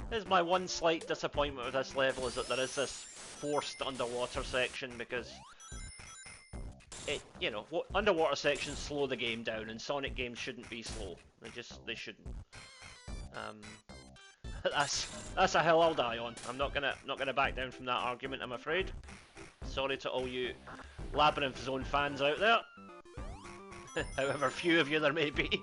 This is my one slight disappointment with this level, is that there is this forced underwater section, because you know, underwater sections slow the game down, and Sonic games shouldn't be slow. They shouldn't. That's a hill I'll die on. I'm not gonna back down from that argument, I'm afraid. Sorry to all you Labyrinth Zone fans out there. However few of you there may be.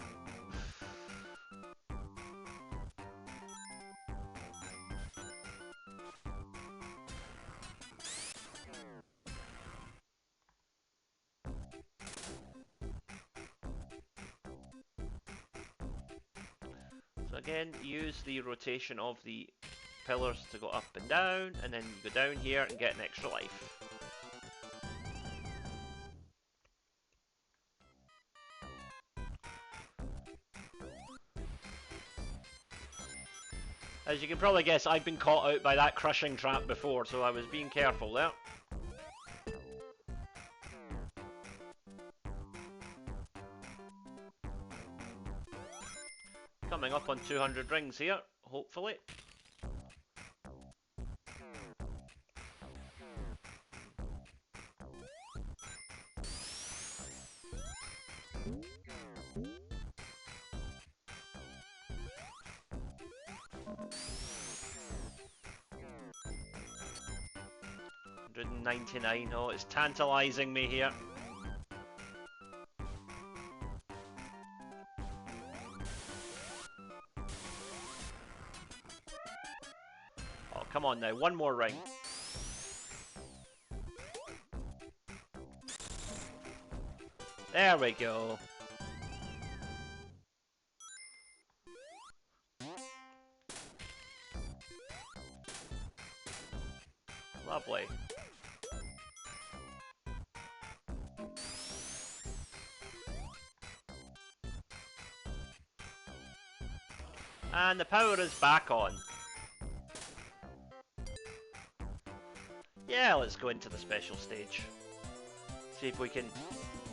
Again, use the rotation of the pillars to go up and down, and then you go down here and get an extra life. As you can probably guess, I've been caught out by that crushing trap before, so I was being careful there. Coming up on 200 rings here, hopefully. $199, oh, it's tantalizing me here. Come on now, one more ring. There we go. Lovely. And the power is back on. Yeah, let's go into the special stage. See if we can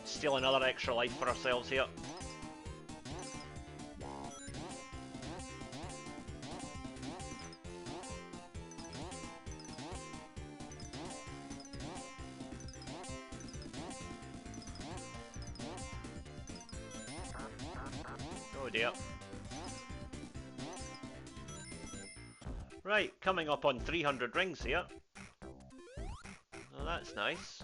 steal another extra life for ourselves here. dear. Right, coming up on 300 rings here. Oh, that's nice.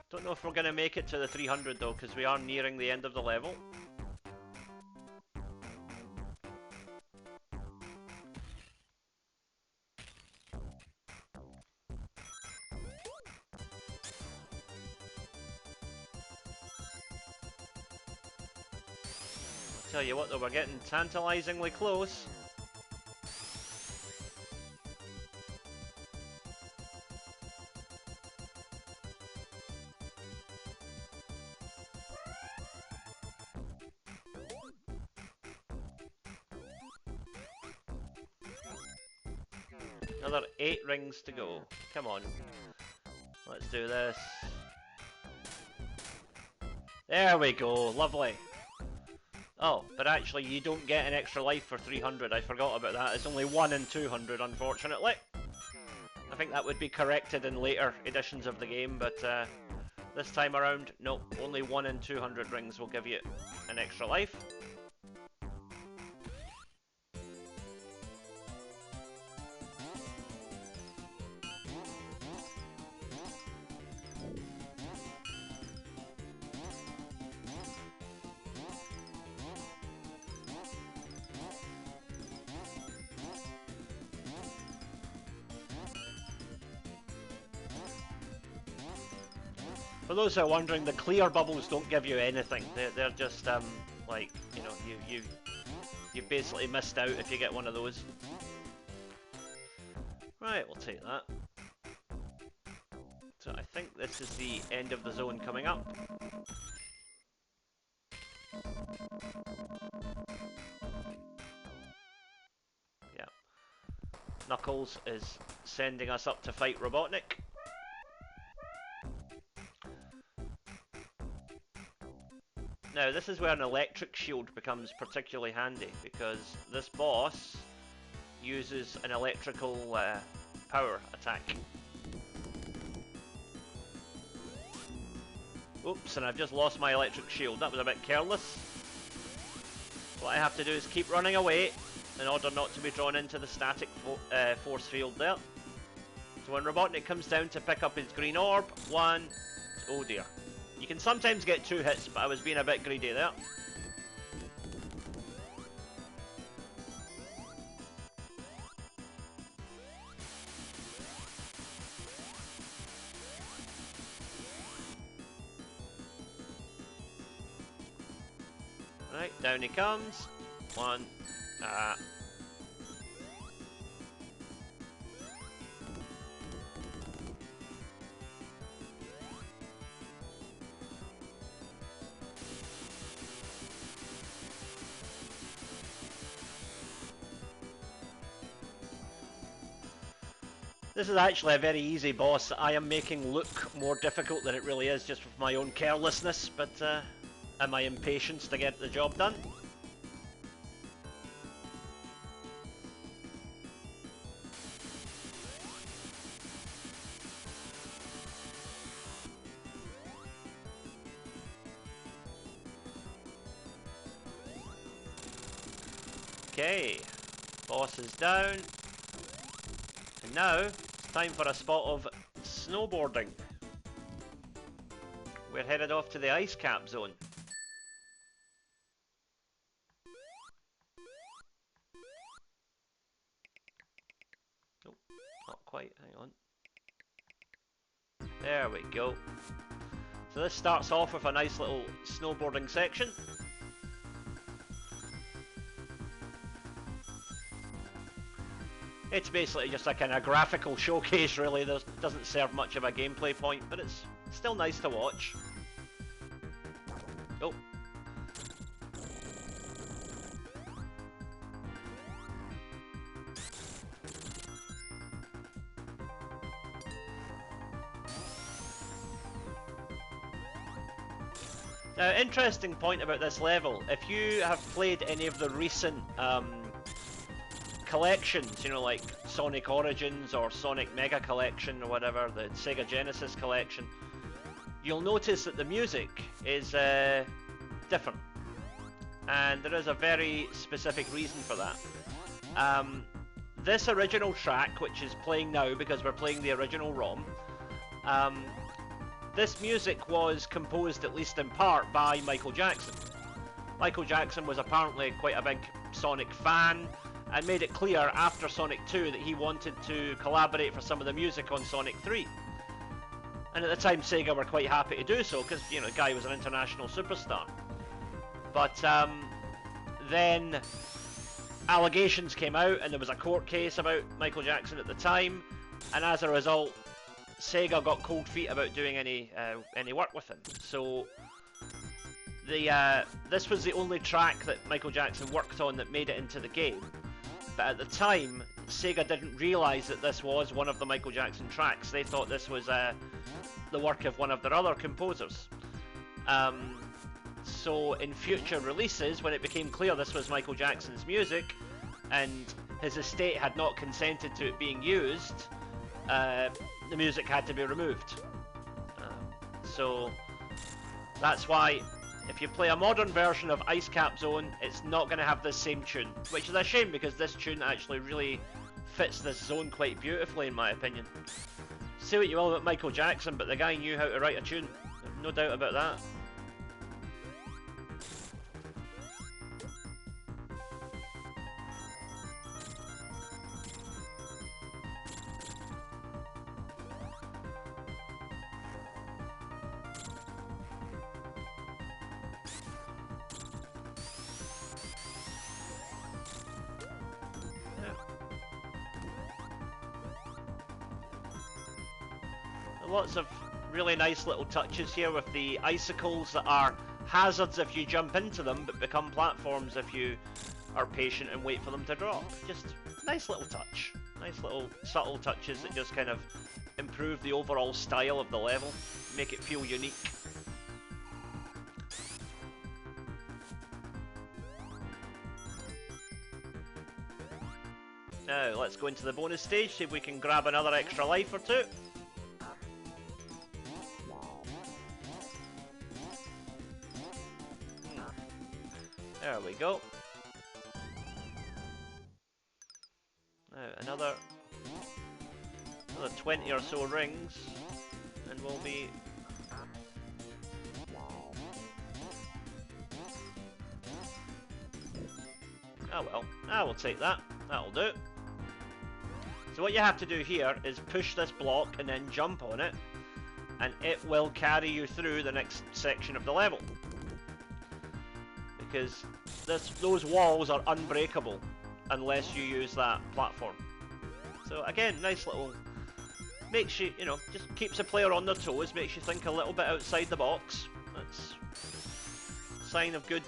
Don't know if we're going to make it to the 300 though, because we are nearing the end of the level. Tell you what though, we're getting tantalizingly close. Another 8 rings to go. Come on. Let's do this. There we go, lovely. Oh, but actually you don't get an extra life for 300, I forgot about that. It's only 1 in 200, unfortunately. I think that would be corrected in later editions of the game, but this time around, no, only 1 in 200 rings will give you an extra life. For those who are wondering, the clear bubbles don't give you anything. They're just like, you know, you've basically missed out if you get one of those. Right, we'll take that. So I think this is the end of the zone coming up. Yeah. Knuckles is sending us up to fight Robotnik. Now, this is where an electric shield becomes particularly handy, because this boss uses an electrical power attack. Oops, and I've just lost my electric shield. That was a bit careless. What I have to do is keep running away in order not to be drawn into the static force field there. So when Robotnik comes down to pick up his green orb, 1, oh dear. You can sometimes get 2 hits, but I was being a bit greedy there. Right, down he comes. 1. This is actually a very easy boss that I am making look more difficult than it really is, just with my own carelessness, but and my impatience to get the job done. Okay, boss is down. And now, it's time for a spot of snowboarding. We're headed off to the ice cap zone. Nope, not quite, hang on. There we go. So this starts off with a nice little snowboarding section. It's basically just a kind of graphical showcase, really. There doesn't serve much of a gameplay point, but it's still nice to watch. Oh. Now, interesting point about this level. If you have played any of the recent collections, you know, like Sonic Origins or Sonic Mega Collection or whatever, the Sega Genesis Collection, you'll notice that the music is different. And there is a very specific reason for that. This original track, which is playing now because we're playing the original ROM, this music was composed, at least in part, by Michael Jackson. Michael Jackson was apparently quite a big Sonic fan and made it clear after Sonic 2 that he wanted to collaborate for some of the music on Sonic 3. And at the time Sega were quite happy to do so because, you know, the guy was an international superstar. But then allegations came out and there was a court case about Michael Jackson at the time, and as a result Sega got cold feet about doing any work with him. So this was the only track that Michael Jackson worked on that made it into the game. But at the time, Sega didn't realise that this was one of the Michael Jackson tracks. They thought this was the work of one of their other composers. So in future releases, when it became clear this was Michael Jackson's music, and his estate had not consented to it being used, the music had to be removed. So that's why if you play a modern version of Ice Cap Zone, it's not going to have this same tune, which is a shame because this tune actually really fits this zone quite beautifully in my opinion. Say what you will about Michael Jackson, but the guy knew how to write a tune, no doubt about that. Lots of really nice little touches here with the icicles that are hazards if you jump into them, but become platforms if you are patient and wait for them to drop. Just nice little touch. Nice little subtle touches that just kind of improve the overall style of the level, make it feel unique. Now let's go into the bonus stage, see if we can grab another extra life or two. There we go. Now another 20 or so rings and we'll be... Oh well, I will take that. That'll do. So what you have to do here is push this block and then jump on it, and it will carry you through the next section of the level. Because those walls are unbreakable unless you use that platform. So again, nice little, makes you, you know, just keeps the player on their toes, makes you think a little bit outside the box. That's a sign of good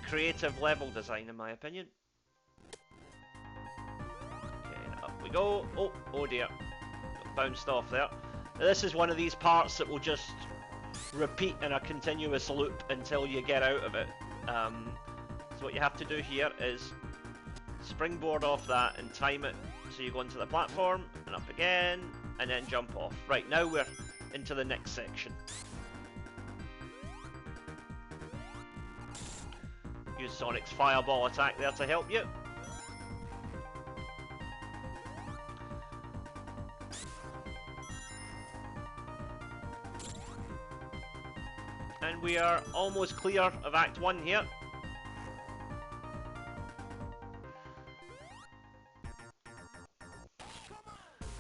creative level design in my opinion. Okay, up we go. Oh dear, got bounced off there. Now, this is one of these parts that will just repeat in a continuous loop until you get out of it. So what you have to do here is springboard off that and time it so you go into the platform and up again and then jump off. Right, now we're into the next section. Use Sonic's fireball attack there to help you. And we are almost clear of Act 1 here.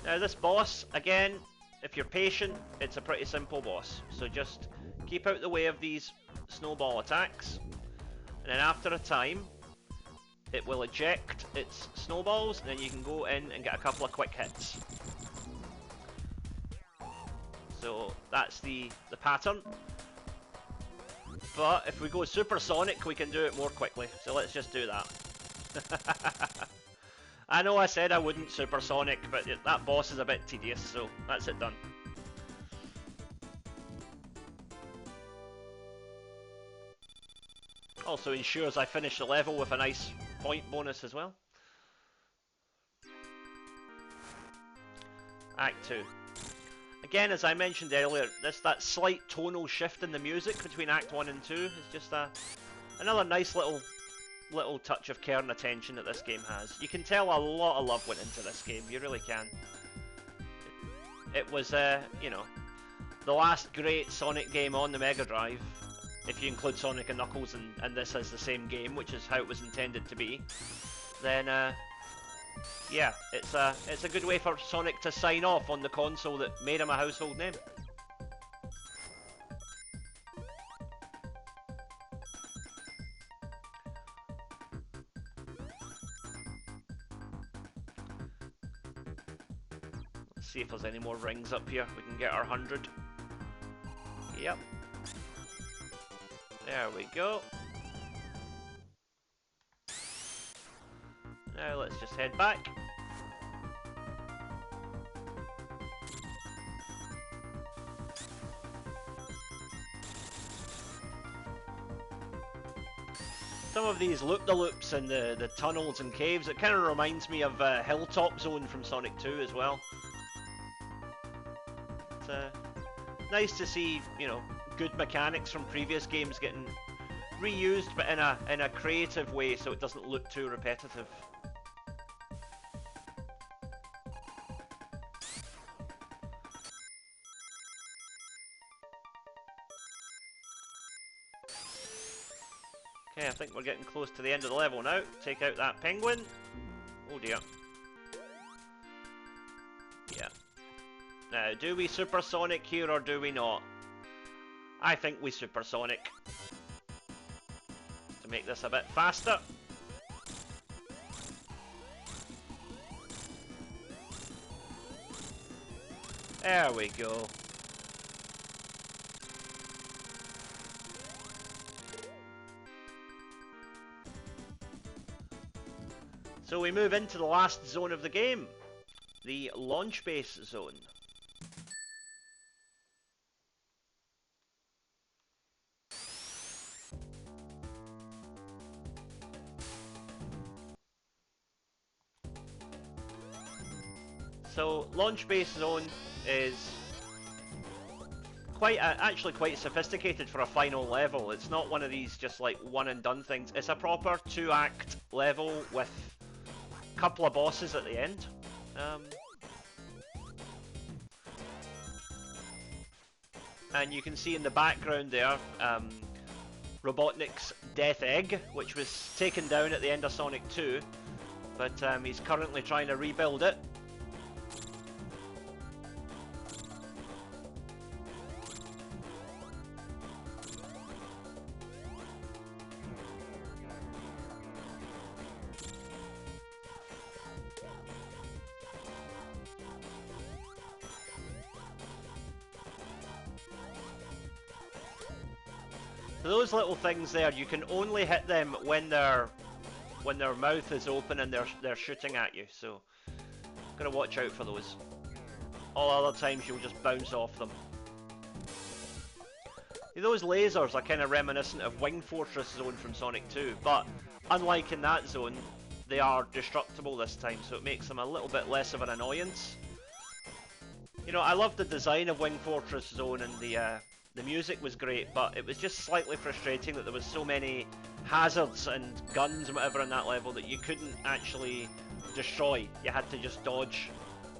Now this boss, again, if you're patient, it's a pretty simple boss. So just keep out the way of these snowball attacks. And then after a time, it will eject its snowballs, and then you can go in and get a couple of quick hits. So that's the pattern. But if we go Super Sonic, we can do it more quickly. So let's just do that. I know I said I wouldn't Super Sonic, but that boss is a bit tedious, so that's it done. Also ensures I finish the level with a nice point bonus as well. Act 2. Again, as I mentioned earlier, that slight tonal shift in the music between Act 1 and 2 is just another nice little touch of care and attention that this game has. You can tell a lot of love went into this game, you really can. It was, you know, the last great Sonic game on the Mega Drive, if you include Sonic and Knuckles and this as the same game, which is how it was intended to be, then yeah, it's a good way for Sonic to sign off on the console that made him a household name. Let's see if there's any more rings up here. We can get our 100. Yep. There we go. Now let's just head back. Some of these loop-the-loops and the tunnels and caves, it kind of reminds me of Hilltop Zone from Sonic 2 as well. It's nice to see, you know, good mechanics from previous games getting reused, but in a creative way, so it doesn't look too repetitive. Okay, I think we're getting close to the end of the level now. Take out that penguin. Oh dear. Yeah. Now, do we supersonic here or do we not? I think we supersonic. To make this a bit faster. There we go. So we move into the last zone of the game, the launch base zone. So launch base zone is actually quite sophisticated for a final level. It's not one of these just like one and done things. It's a proper 2-act level with couple of bosses at the end. And you can see in the background there Robotnik's Death Egg, which was taken down at the end of Sonic 2, but he's currently trying to rebuild it. So those little things there, you can only hit them when their mouth is open and they're shooting at you. So gotta watch out for those. All other times you'll just bounce off them. Those lasers are kind of reminiscent of Wing Fortress Zone from Sonic 2, but unlike in that zone, they are destructible this time, so it makes them a little bit less of an annoyance. You know, I love the design of Wing Fortress Zone, and the music was great, but it was just slightly frustrating that there was so many hazards and guns and whatever in that level that you couldn't actually destroy. You had to just dodge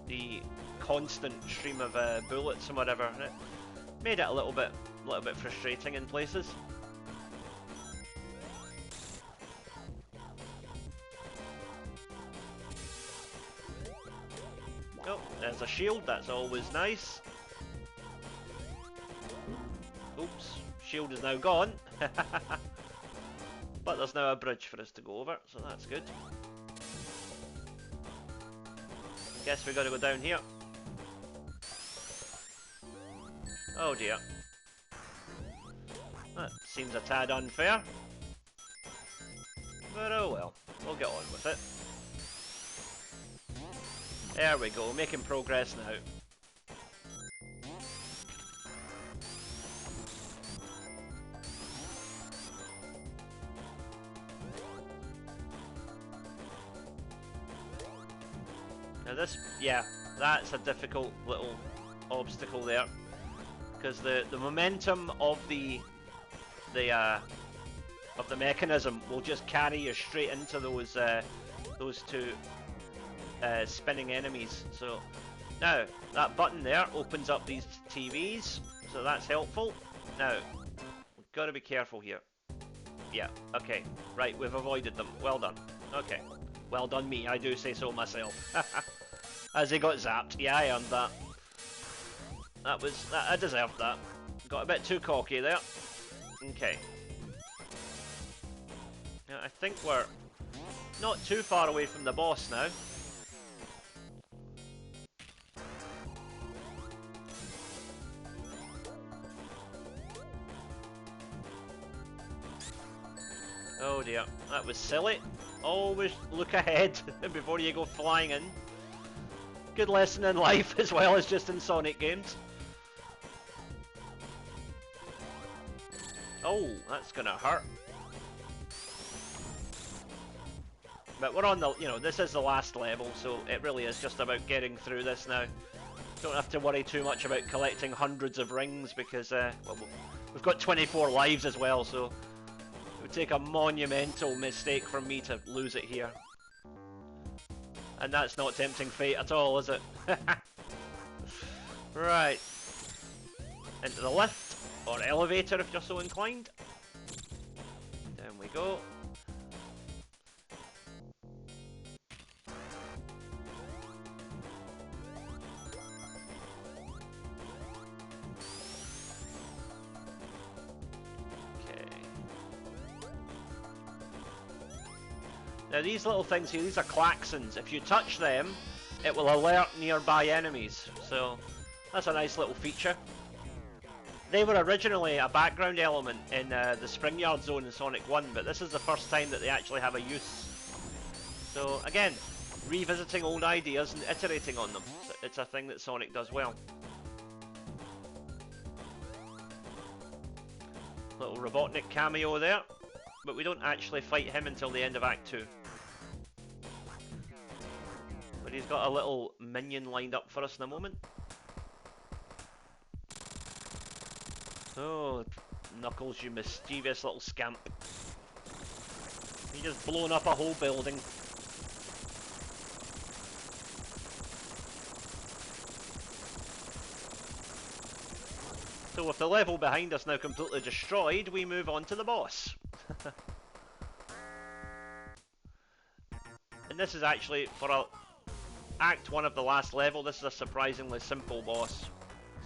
the constant stream of bullets and whatever, and it made it a little bit frustrating in places. Oh, there's a shield, that's always nice. Oops, shield is now gone. But there's now a bridge for us to go over, so that's good. Guess we gotta go down here. Oh dear. That seems a tad unfair. But oh well, we'll get on with it. There we go, making progress now. Now this, yeah, that's a difficult little obstacle there, because the momentum of the mechanism will just carry you straight into those two spinning enemies. So now that button there opens up these TVs, so that's helpful. Now we've got to be careful here. Yeah, okay, right, we've avoided them. Well done. Okay, well done me, I do say so myself. As he got zapped. Yeah, I earned that. I deserved that. Got a bit too cocky there. Okay. Now, I think we're not too far away from the boss now. Oh dear, that was silly. Always look ahead before you go flying in. Good lesson in life as well as just in Sonic games. Oh, that's gonna hurt. But we're on the, this is the last level, so it really is just about getting through this now. Don't have to worry too much about collecting hundreds of rings because, well, we've got 24 lives as well, so it would take a monumental mistake for me to lose it here. And that's not tempting fate at all, is it? Right. Into the lift, or elevator if you're so inclined. Down we go. Now these little things here, these are klaxons. If you touch them, it will alert nearby enemies. So that's a nice little feature. They were originally a background element in the Springyard Zone in Sonic 1, but this is the first time that they actually have a use. So again, revisiting old ideas and iterating on them. It's a thing that Sonic does well. Little Robotnik cameo there. But we don't actually fight him until the end of Act 2. But he's got a little minion lined up for us in a moment. Oh, Knuckles, you mischievous little scamp. He just blown up a whole building. So with the level behind us now completely destroyed, we move on to the boss. And this is actually, for Act 1 of the last level, this is a surprisingly simple boss.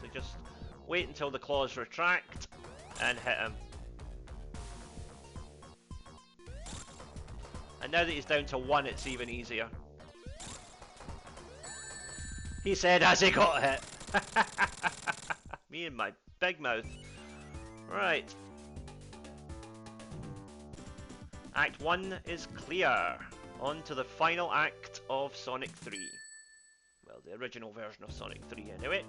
So just wait until the claws retract and hit him. And now that he's down to 1, it's even easier. He said as he got hit. Me and my big mouth. Right. Act 1 is clear. On to the final act of Sonic 3. Well, the original version of Sonic 3 anyway.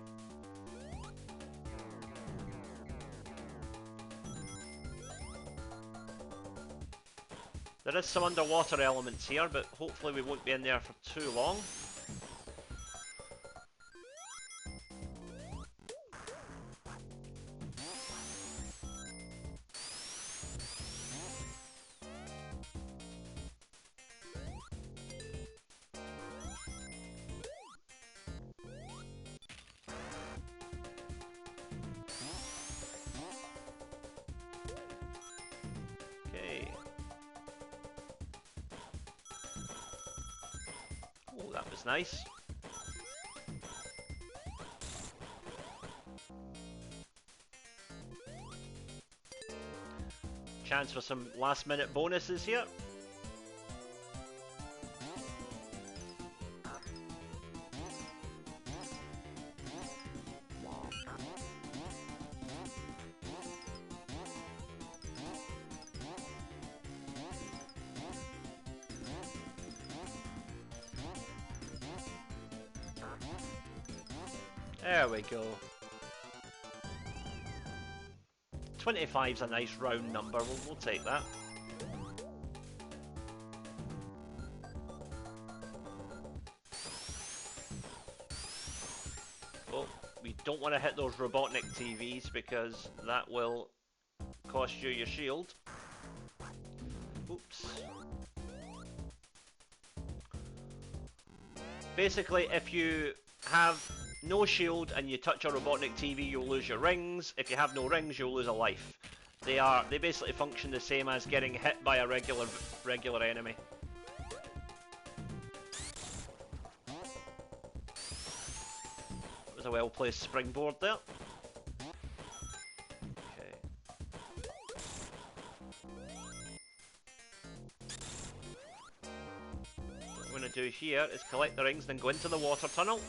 There is some underwater elements here, but hopefully we won't be in there for too long. Oh, that was nice. Chance for some last minute bonuses here. There we go. 25's a nice round number, we'll take that. don't want to hit those Robotnik TVs because that will cost you your shield. Oops. Basically, if you have no shield and you touch a Robotnik TV, you'll lose your rings. If you have no rings, you'll lose a life. They basically function the same as getting hit by a regular enemy. That was a well-placed springboard there. Okay. What we're going to do here is collect the rings, then go into the water tunnel.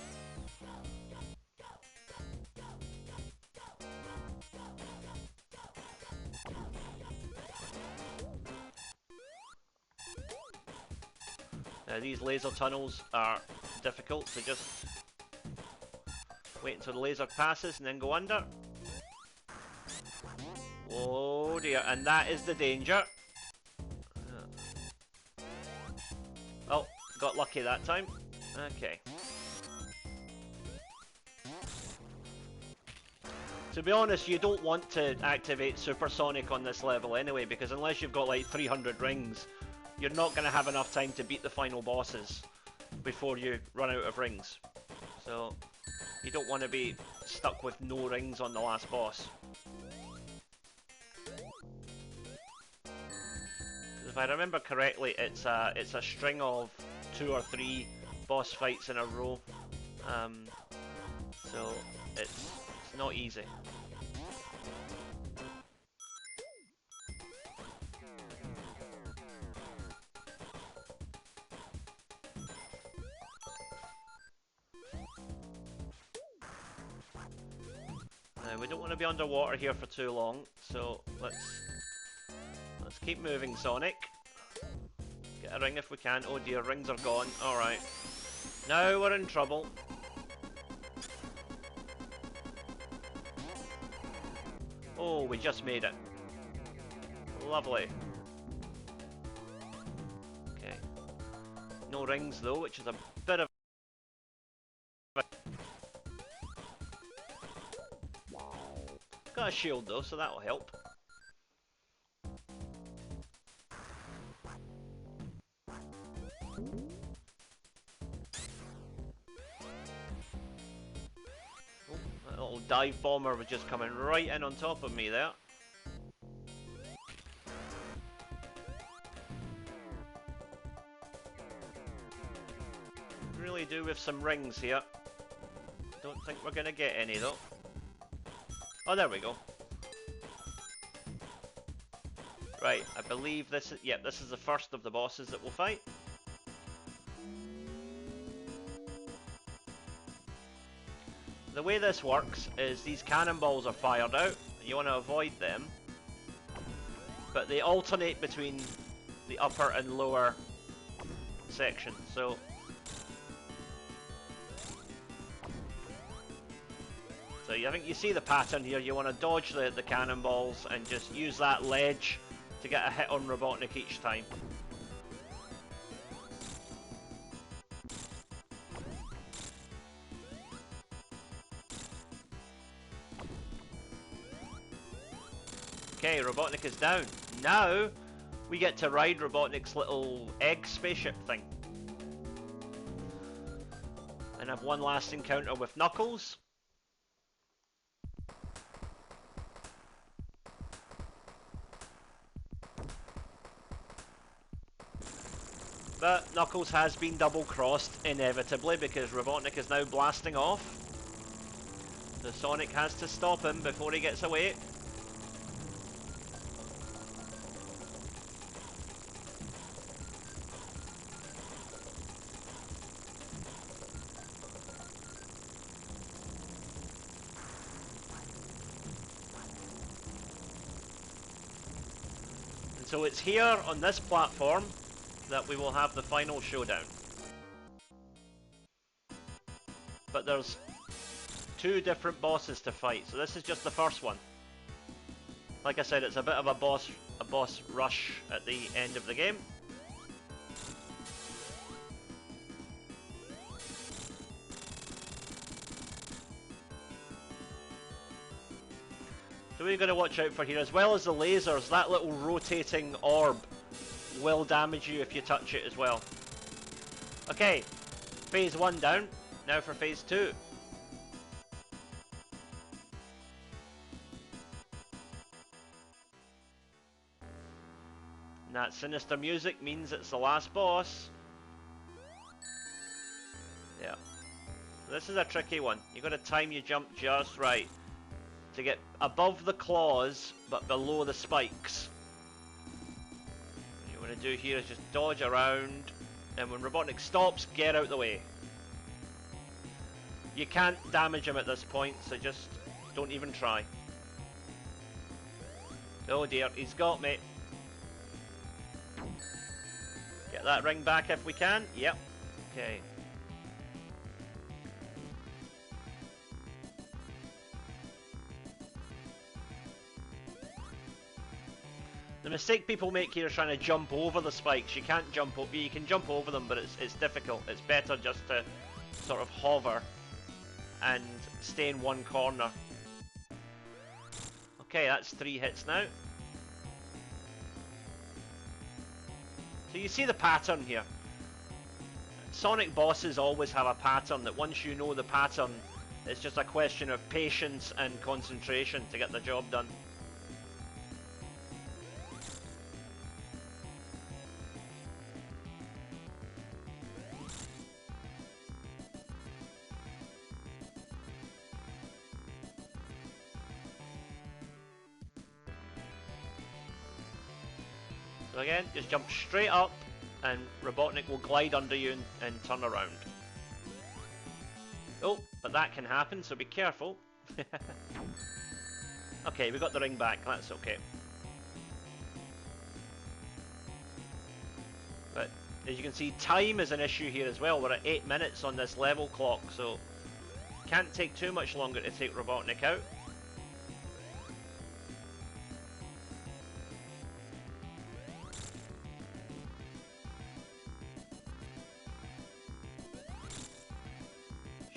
Now these laser tunnels are difficult, so just wait until the laser passes and then go under. Oh dear, and that is the danger. Oh, got lucky that time. Okay. To be honest, you don't want to activate Supersonic on this level anyway, because unless you've got like 300 rings, you're not going to have enough time to beat the final bosses before you run out of rings. So, you don't want to be stuck with no rings on the last boss. If I remember correctly, it's a string of 2 or 3 boss fights in a row. So, it's not easy. We don't want to be underwater here for too long, so let's keep moving, Sonic. Get a ring if we can. Oh dear, rings are gone. Alright. Now we're in trouble. Oh, we just made it. Lovely. Okay. No rings though, which is a bit of... Got a shield though, so that'll help. Oh, that little dive bomber was just coming right in on top of me there. Really do with some rings here. Don't think we're gonna get any though. Oh, there we go. Right, I believe this is... Yep, this is the first of the bosses that we'll fight. The way this works is these cannonballs are fired out. You want to avoid them. But they alternate between the upper and lower sections, so... So I think you see the pattern here. You want to dodge the cannonballs and just use that ledge to get a hit on Robotnik each time. Okay, Robotnik is down. Now we get to ride Robotnik's little egg spaceship thing. And have one last encounter with Knuckles. But Knuckles has been double-crossed, inevitably, because Robotnik is now blasting off. So Sonic has to stop him before he gets away. And so it's here, on this platform, that we will have the final showdown. But there's 2 different bosses to fight, so this is just the first one. Like I said, it's a bit of a boss rush at the end of the game. So we've got to watch out for here, as well as the lasers. That little rotating orb will damage you if you touch it as well. Okay, phase 1 down. Now for phase 2. And that sinister music means it's the last boss. Yeah. This is a tricky one. You've got to time your jump just right to get above the claws but below the spikes. What you want to do here is just dodge around, and when Robotnik stops, get out the way. You can't damage him at this point, so just don't even try. Oh dear, he's got me. Get that ring back if we can. Yep. Okay. The mistake people make here is trying to jump over the spikes. You can't jump over. You can jump over them, but it's difficult. It's better just to sort of hover and stay in one corner. Okay, that's 3 hits now. So you see the pattern here. Sonic bosses always have a pattern that once you know the pattern, it's just a question of patience and concentration to get the job done. So again, just jump straight up and Robotnik will glide under you and turn around. Oh, but that can happen, so be careful. Okay, we got the ring back, that's okay. But as you can see, time is an issue here as well. We're at 8 minutes on this level clock, so can't take too much longer to take Robotnik out.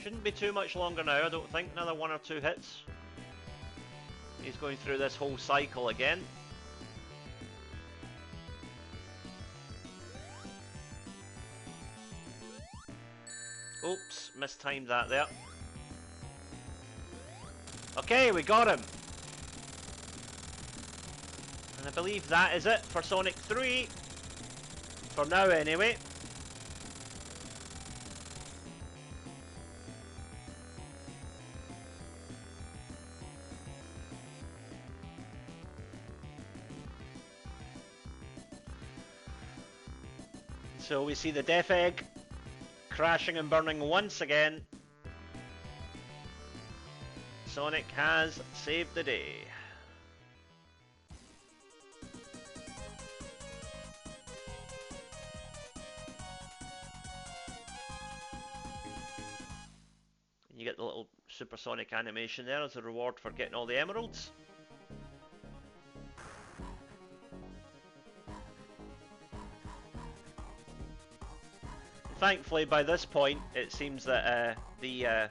Shouldn't be too much longer now, I don't think. Another 1 or 2 hits. He's going through this whole cycle again. Oops, mistimed that there. Okay, we got him. And I believe that is it for Sonic 3. For now, anyway. So we see the Death Egg crashing and burning once again. Sonic has saved the day. You get the little supersonic animation there as a reward for getting all the emeralds. Thankfully, by this point, it seems that the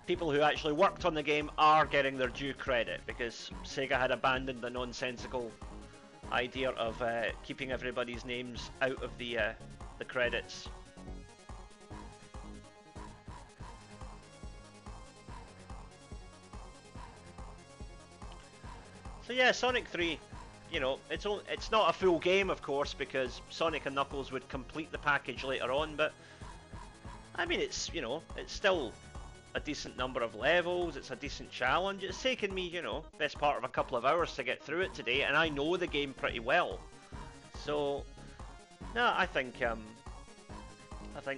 people who actually worked on the game are getting their due credit, because Sega had abandoned the nonsensical idea of keeping everybody's names out of the credits. So yeah, Sonic 3. You know, it's not a full game, of course, because Sonic and Knuckles would complete the package later on, but I mean, it's still a decent number of levels, it's a decent challenge. It's taken me, best part of a couple of hours to get through it today, and I know the game pretty well. So, no, I think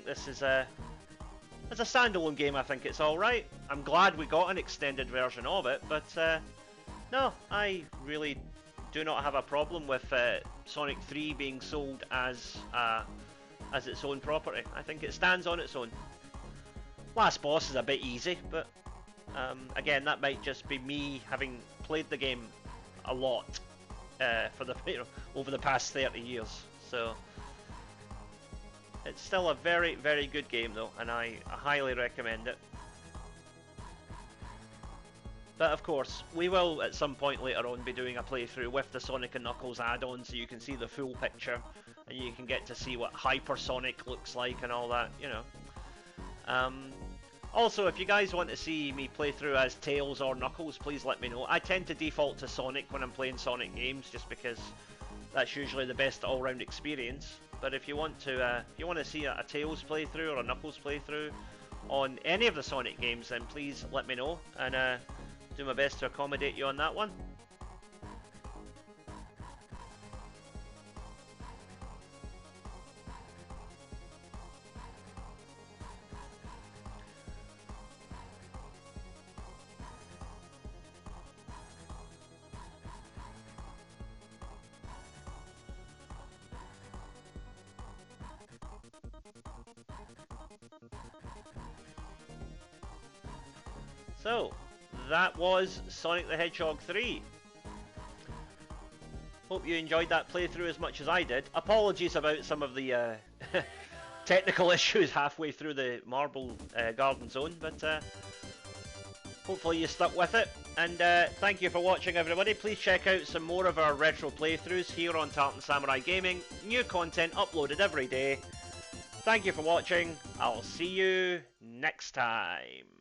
this is as a standalone game, I think it's alright. I'm glad we got an extended version of it, but no, I really do not have a problem with Sonic 3 being sold as its own property. I think it stands on its own. Last boss is a bit easy, but again, that might just be me having played the game a lot for the over the past 30 years. So it's still a very, very good game though, and I highly recommend it. But of course, we will at some point later on be doing a playthrough with the Sonic and Knuckles add-on, so you can see the full picture, and you can get to see what Hypersonic looks like and all that, you know. Also, if you guys want to see me play through as Tails or Knuckles, please let me know. I tend to default to Sonic when I'm playing Sonic games, just because that's usually the best all-round experience. But if you want to see a Tails playthrough or a Knuckles playthrough on any of the Sonic games, then please let me know, and do my best to accommodate you on that one. So, that was Sonic the Hedgehog 3. Hope you enjoyed that playthrough as much as I did. Apologies about some of the technical issues halfway through the Marble Garden Zone, but hopefully you stuck with it. And thank you for watching, everybody. Please check out some more of our retro playthroughs here on Tartan Samurai Gaming. New content uploaded every day. Thank you for watching. I'll see you next time.